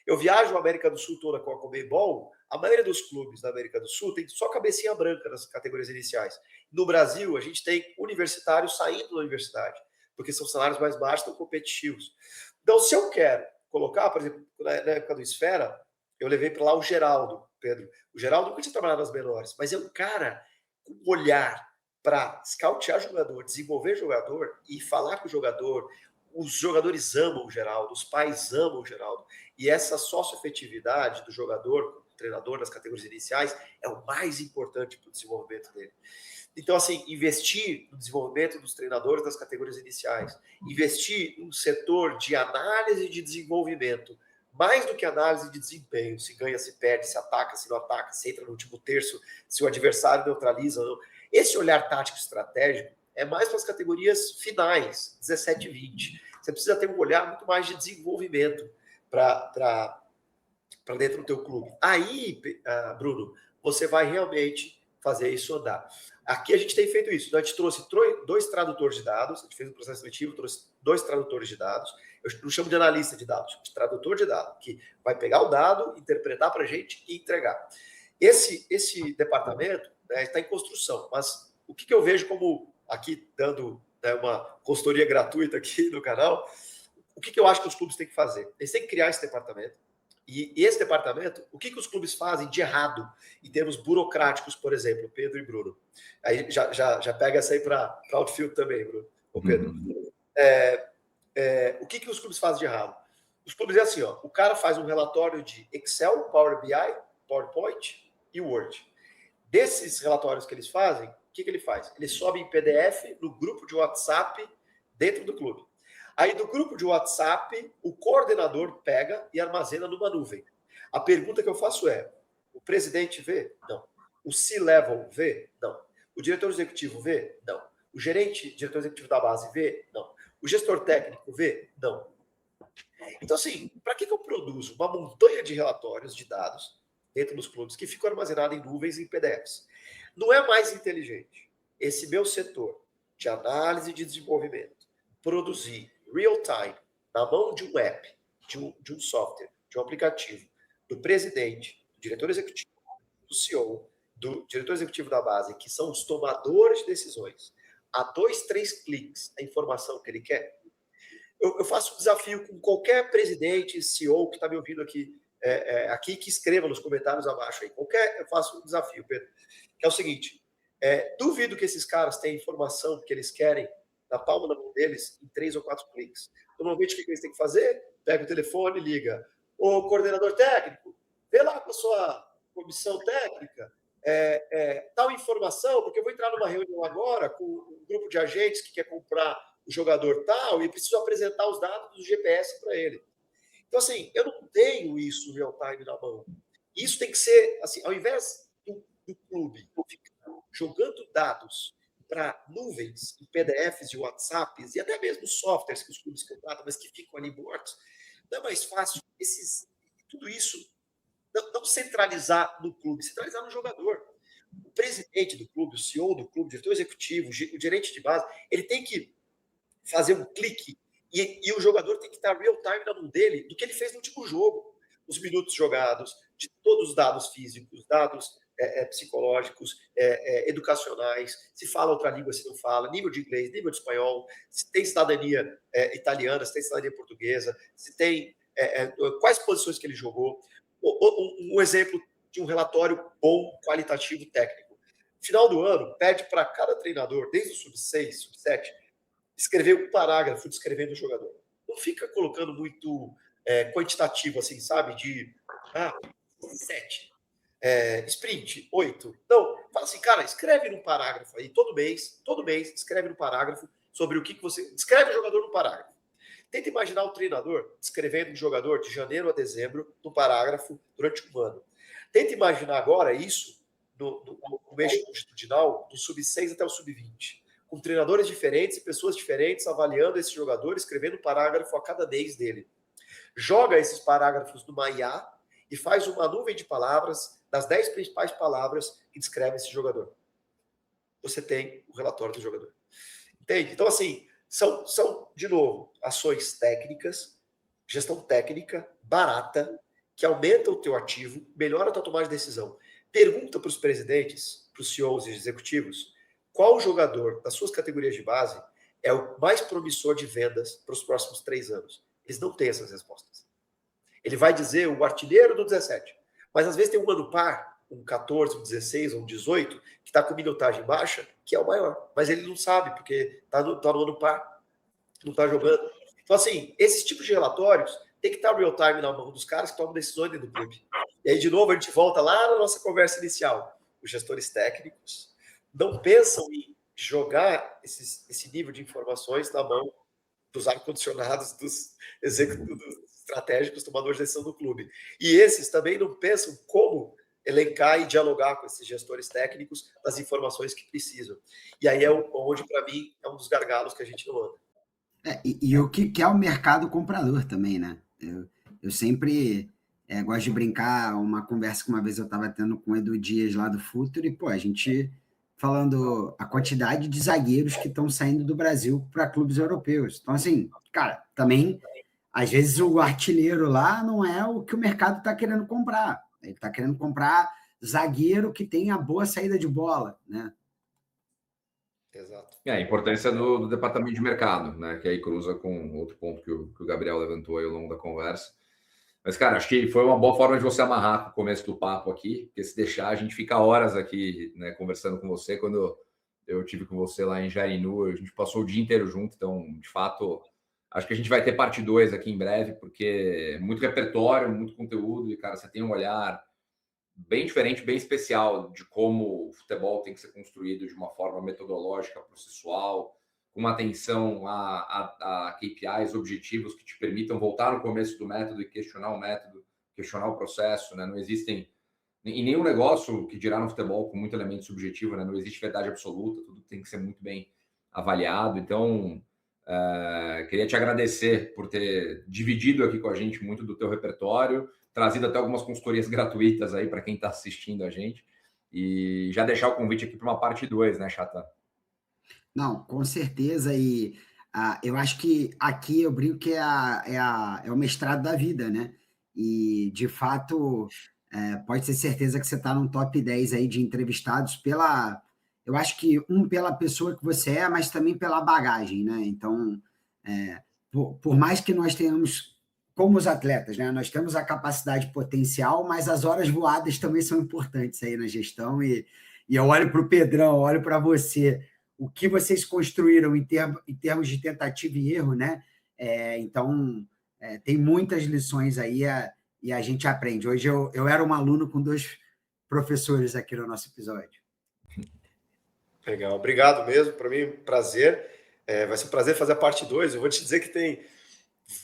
Eu viajo a América do Sul toda com a Conmebol, a maioria dos clubes da América do Sul tem só cabecinha branca nas categorias iniciais. No Brasil, a gente tem universitários saindo da universidade, porque são salários mais baixos, estão competitivos. Então, se eu quero colocar, por exemplo, na época do Esfera, eu levei para lá o Geraldo, Pedro. O Geraldo nunca tinha trabalhado nas menores, mas é um cara com um olhar para scoutear jogador, desenvolver jogador e falar com o jogador. Os jogadores amam o Geraldo, os pais amam o Geraldo. E essa sócio-efetividade do jogador, do treinador nas categorias iniciais, é o mais importante para o desenvolvimento dele. Então, assim, investir no desenvolvimento dos treinadores das categorias iniciais, investir num setor de análise de desenvolvimento, mais do que análise de desempenho, se ganha, se perde, se ataca, se não ataca, se entra no último terço, se o adversário neutraliza ou não. Esse olhar tático estratégico é mais para as categorias finais, 17 e 20. Você precisa ter um olhar muito mais de desenvolvimento para dentro do teu clube. Aí, Bruno, você vai realmente fazer isso andar. Aqui a gente tem feito isso. A gente trouxe 2 tradutores de dados, a gente fez um processo seletivo, trouxe 2 tradutores de dados. Eu não chamo de analista de dados, chamo de tradutor de dados, que vai pegar o dado, interpretar para a gente e entregar. Esse departamento está em construção, mas o que eu vejo como, aqui dando uma consultoria gratuita aqui no canal, o que eu acho que os clubes têm que fazer? Eles têm que criar esse departamento. E esse departamento, o que os clubes fazem de errado em termos burocráticos, por exemplo, Pedro e Bruno? Aí já pega essa aí para outfield também, Bruno. Ô, Pedro. O que os clubes fazem de errado? Os clubes é assim, o cara faz um relatório de Excel, Power BI, PowerPoint e Word. Desses relatórios que eles fazem, o que ele faz? Ele sobe em PDF no grupo de WhatsApp dentro do clube. Aí do grupo de WhatsApp, o coordenador pega e armazena numa nuvem. A pergunta que eu faço é, o presidente vê? Não. O C-Level vê? Não. O diretor executivo vê? Não. O diretor executivo da base vê? Não. O gestor técnico vê? Não. Então, assim, para que eu produzo uma montanha de relatórios, de dados, dentro dos clubes, que ficam armazenados em nuvens e em PDFs? Não é mais inteligente esse meu setor de análise de desenvolvimento produzir real time, na mão de um app, de um software, de um aplicativo, do presidente, do diretor executivo, do CEO, do diretor executivo da base, que são os tomadores de decisões, a 2, 3 cliques a informação que ele quer? Eu faço um desafio com qualquer presidente, CEO que está me ouvindo aqui, que escreva nos comentários abaixo aí. Eu faço um desafio, Pedro, que é o seguinte: duvido que esses caras tenham informação que eles querem na palma da mão deles em 3 ou 4 cliques. Normalmente, o que eles têm que fazer? Pega o telefone e liga. Ô, coordenador técnico, vê lá com a sua comissão técnica tal informação, porque eu vou entrar numa reunião agora com um grupo de agentes que quer comprar o jogador tal e preciso apresentar os dados do GPS para ele. Então, assim, eu não tenho isso real time na mão. Isso tem que ser, assim, ao invés do clube ficar jogando dados para nuvens, em PDFs de WhatsApps e até mesmo softwares que os clubes contratam, mas que ficam ali mortos, não é mais fácil tudo isso não centralizar no clube, centralizar no jogador. O presidente do clube, o CEO do clube, o diretor executivo, o gerente de base, ele tem que fazer um clique e o jogador tem que estar real time na mão dele do que ele fez no último jogo. Os minutos jogados, de todos os dados físicos, dados psicológicos, educacionais, se fala outra língua, se não fala, nível de inglês, nível de espanhol, se tem cidadania italiana, se tem cidadania portuguesa, se tem quais posições que ele jogou. Um exemplo de um relatório bom, qualitativo, técnico. Final do ano, pede para cada treinador, desde o sub-6, sub-7, escrever um parágrafo descrevendo o jogador. Não fica colocando muito quantitativo, assim, sabe? De 7. Sprint, 8. Não, fala assim, cara, escreve num parágrafo aí, todo mês, escreve num parágrafo sobre o que você... Escreve o jogador no parágrafo. Tenta imaginar o treinador escrevendo um jogador de janeiro a dezembro no parágrafo durante um ano. Tenta imaginar agora isso no eixo longitudinal, do sub-6 até o sub-20, com treinadores diferentes e pessoas diferentes avaliando esse jogador, escrevendo um parágrafo a cada mês dele. Joga esses parágrafos numa IA e faz uma nuvem de palavras, das 10 principais palavras que descrevem esse jogador. Você tem o relatório do jogador. Entende? Então, assim, são, de novo, ações técnicas, gestão técnica, barata, que aumenta o teu ativo, melhora a tua tomada de decisão. Pergunta para os presidentes, para os CEOs e executivos, qual jogador das suas categorias de base é o mais promissor de vendas para os próximos 3 anos. Eles não têm essas respostas. Ele vai dizer o artilheiro do 17, mas às vezes tem um ano par, um 14, um 16, um 18, que está com minutagem baixa, que é o maior. Mas ele não sabe, porque está no ano par, não está jogando. Então, assim, esses tipos de relatórios tem que estar real time na mão dos caras que tomam decisões dentro do clube. E aí, de novo, a gente volta lá na nossa conversa inicial. Os gestores técnicos não pensam em jogar esse nível de informações na mão dos ar-condicionados, dos executivos estratégicos, tomadores de decisão do clube. E esses também não pensam como elencar e dialogar com esses gestores técnicos das informações que precisam. E aí é onde, para mim, é um dos gargalos que a gente não anda. E o que é o mercado comprador também, né? Eu sempre gosto de brincar, uma conversa que uma vez eu estava tendo com o Edu Dias lá do Futuro, e, a gente falando a quantidade de zagueiros que estão saindo do Brasil para clubes europeus. Então, assim, cara, também, às vezes o artilheiro lá não é o que o mercado está querendo comprar. Ele está querendo comprar zagueiro que tenha boa saída de bola, né? Exato. A importância do departamento de mercado, né? Que aí cruza com outro ponto que o Gabriel levantou aí ao longo da conversa. Mas, cara, acho que foi uma boa forma de você amarrar com o começo do papo aqui, porque se deixar, a gente fica horas aqui, né, conversando com você. Quando eu tive com você lá em Jarinu, a gente passou o dia inteiro junto, então, de fato, acho que a gente vai ter parte 2 aqui em breve, porque é muito repertório, muito conteúdo, e, cara, você tem um olhar bem diferente, bem especial de como o futebol tem que ser construído de uma forma metodológica, processual, com uma atenção a KPIs, objetivos que te permitam voltar no começo do método e questionar o método, questionar o processo, né? Não existem, em nenhum negócio que dirá no futebol com muito elemento subjetivo, né? Não existe verdade absoluta, tudo tem que ser muito bem avaliado. Então, queria te agradecer por ter dividido aqui com a gente muito do teu repertório, trazido até algumas consultorias gratuitas aí para quem está assistindo a gente, e já deixar o convite aqui para uma parte 2, né, Chatan? Não, com certeza, e eu acho que aqui eu brinco que é o mestrado da vida, né? E, de fato, pode ter certeza que você está no top 10 aí de entrevistados eu acho que pela pessoa que você é, mas também pela bagagem, né? Então, por mais que nós tenhamos, como os atletas, né? Nós temos a capacidade potencial, mas as horas voadas também são importantes aí na gestão, e eu olho para o Pedrão, olho para você, o que vocês construíram em termos de tentativa e erro, né? Então, tem muitas lições aí e a gente aprende. Hoje eu era um aluno com 2 professores aqui no nosso episódio. Legal, obrigado mesmo. Para mim, prazer. Vai ser um prazer fazer a parte 2. Eu vou te dizer que tem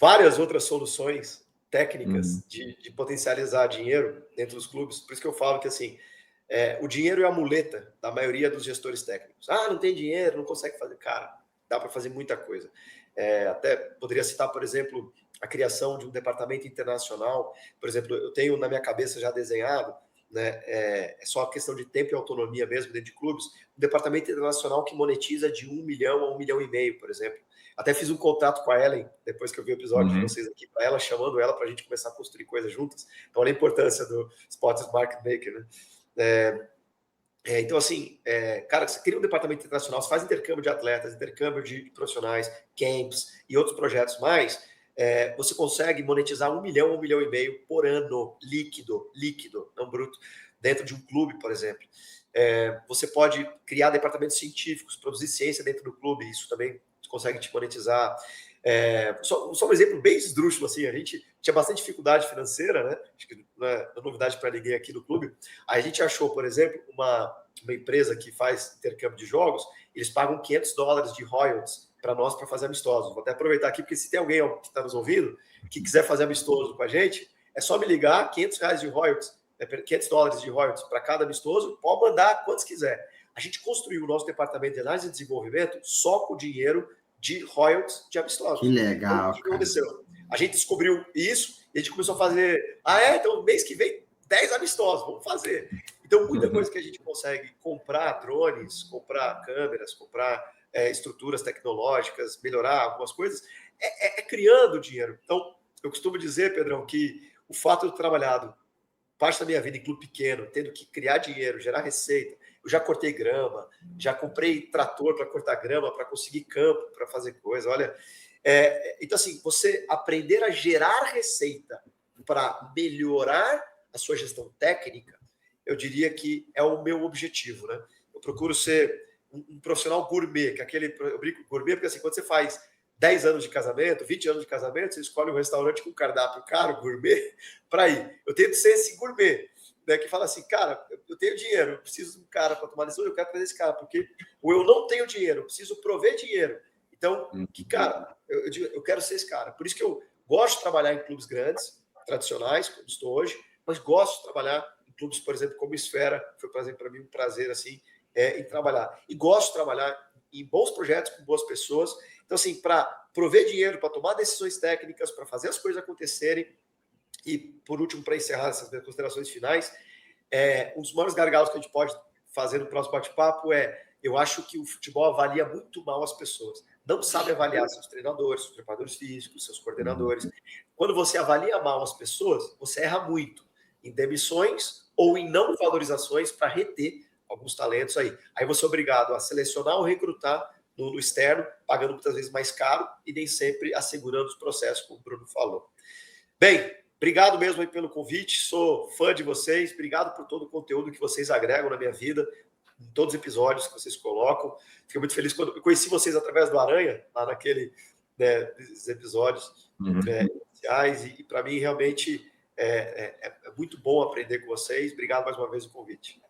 várias outras soluções técnicas de potencializar dinheiro dentro dos clubes. Por isso que eu falo que, assim, o dinheiro é a muleta da maioria dos gestores técnicos. Não tem dinheiro, não consegue fazer. Cara, dá para fazer muita coisa. Até poderia citar, por exemplo, a criação de um departamento internacional. Por exemplo, eu tenho na minha cabeça já desenhado, né, é só questão de tempo e autonomia mesmo dentro de clubes, um departamento internacional que monetiza de 1 milhão a 1,5 milhão, por exemplo. Até fiz um contato com a Ellen, depois que eu vi o episódio de vocês aqui, para ela, chamando ela para a gente começar a construir coisas juntas. Então, olha a importância do Sports Market Maker, né? Então, assim, cara, você cria um departamento internacional, você faz intercâmbio de atletas, intercâmbio de profissionais, camps e outros projetos mais, você consegue monetizar 1 milhão, 1,5 milhão por ano, líquido, não bruto, dentro de um clube, por exemplo. Você pode criar departamentos científicos, produzir ciência dentro do clube, isso também consegue te monetizar. Só um exemplo bem esdrúxulo, assim, a gente tinha bastante dificuldade financeira, né? Acho que não é novidade para ninguém aqui no clube. Aí a gente achou, por exemplo, uma empresa que faz intercâmbio de jogos, eles pagam $500 de royalties para nós para fazer amistosos. Vou até aproveitar aqui, porque se tem alguém que está nos ouvindo que quiser fazer amistoso com a gente, é só me ligar, $500 de royalties, $500 de royalties para cada amistoso, pode mandar quantos quiser. A gente construiu o nosso departamento de análise e desenvolvimento só com dinheiro de royalties de amistosos. Que legal. Então, o que aconteceu? A gente descobriu isso e a gente começou a fazer. Então mês que vem, 10 amistosos, vamos fazer. Então, muita coisa que a gente consegue comprar drones, comprar câmeras, comprar estruturas tecnológicas, melhorar algumas coisas, criando dinheiro. Então, eu costumo dizer, Pedrão, que o fato de eu ter trabalhado parte da minha vida em clube pequeno, tendo que criar dinheiro, gerar receita, eu já cortei grama, já comprei trator para cortar grama, para conseguir campo, para fazer coisa. Olha, então assim, você aprender a gerar receita para melhorar a sua gestão técnica, eu diria que é o meu objetivo, né? Eu procuro ser um profissional gourmet, eu brinco gourmet porque assim, quando você faz 10 anos de casamento, 20 anos de casamento, você escolhe um restaurante com cardápio caro, gourmet, para ir. Eu tento ser esse gourmet, né, que fala assim, cara, eu tenho dinheiro, eu preciso de um cara para tomar decisão, eu quero trazer esse cara, porque ou eu não tenho dinheiro, eu preciso prover dinheiro. Então, cara, eu quero ser esse cara. Por isso que eu gosto de trabalhar em clubes grandes, tradicionais, como estou hoje, mas gosto de trabalhar em clubes, por exemplo, como Esfera, foi para mim um prazer, assim, em trabalhar. E gosto de trabalhar em bons projetos, com boas pessoas. Então, assim, para prover dinheiro, para tomar decisões técnicas, para fazer as coisas acontecerem. E, por último, para encerrar essas minhas considerações finais, um dos maiores gargalos que a gente pode fazer no próximo bate-papo eu acho que o futebol avalia muito mal as pessoas. Não sabe avaliar seus treinadores, seus preparadores físicos, seus coordenadores. Quando você avalia mal as pessoas, você erra muito em demissões ou em não valorizações para reter alguns talentos aí. Aí você é obrigado a selecionar ou recrutar no externo, pagando muitas vezes mais caro e nem sempre assegurando os processos, como o Bruno falou. Bem, obrigado mesmo aí pelo convite, sou fã de vocês, obrigado por todo o conteúdo que vocês agregam na minha vida, em todos os episódios que vocês colocam. Fiquei muito feliz quando eu conheci vocês através do Aranha, lá nesses episódios iniciais, e para mim realmente é muito bom aprender com vocês. Obrigado mais uma vez pelo convite.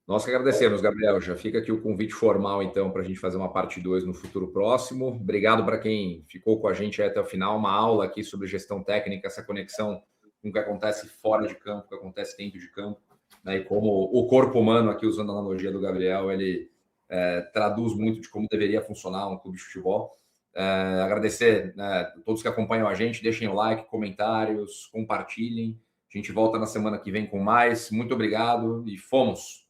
Nós que agradecemos, Gabriel. Já fica aqui o convite formal, então, para a gente fazer uma parte 2 no futuro próximo. Obrigado para quem ficou com a gente até o final. Uma aula aqui sobre gestão técnica, essa conexão com o que acontece fora de campo, o que acontece dentro de campo, né? E como o corpo humano, aqui usando a analogia do Gabriel, ele traduz muito de como deveria funcionar um clube de futebol. Agradecer, né, a todos que acompanham a gente. Deixem o like, comentários, compartilhem. A gente volta na semana que vem com mais. Muito obrigado e fomos!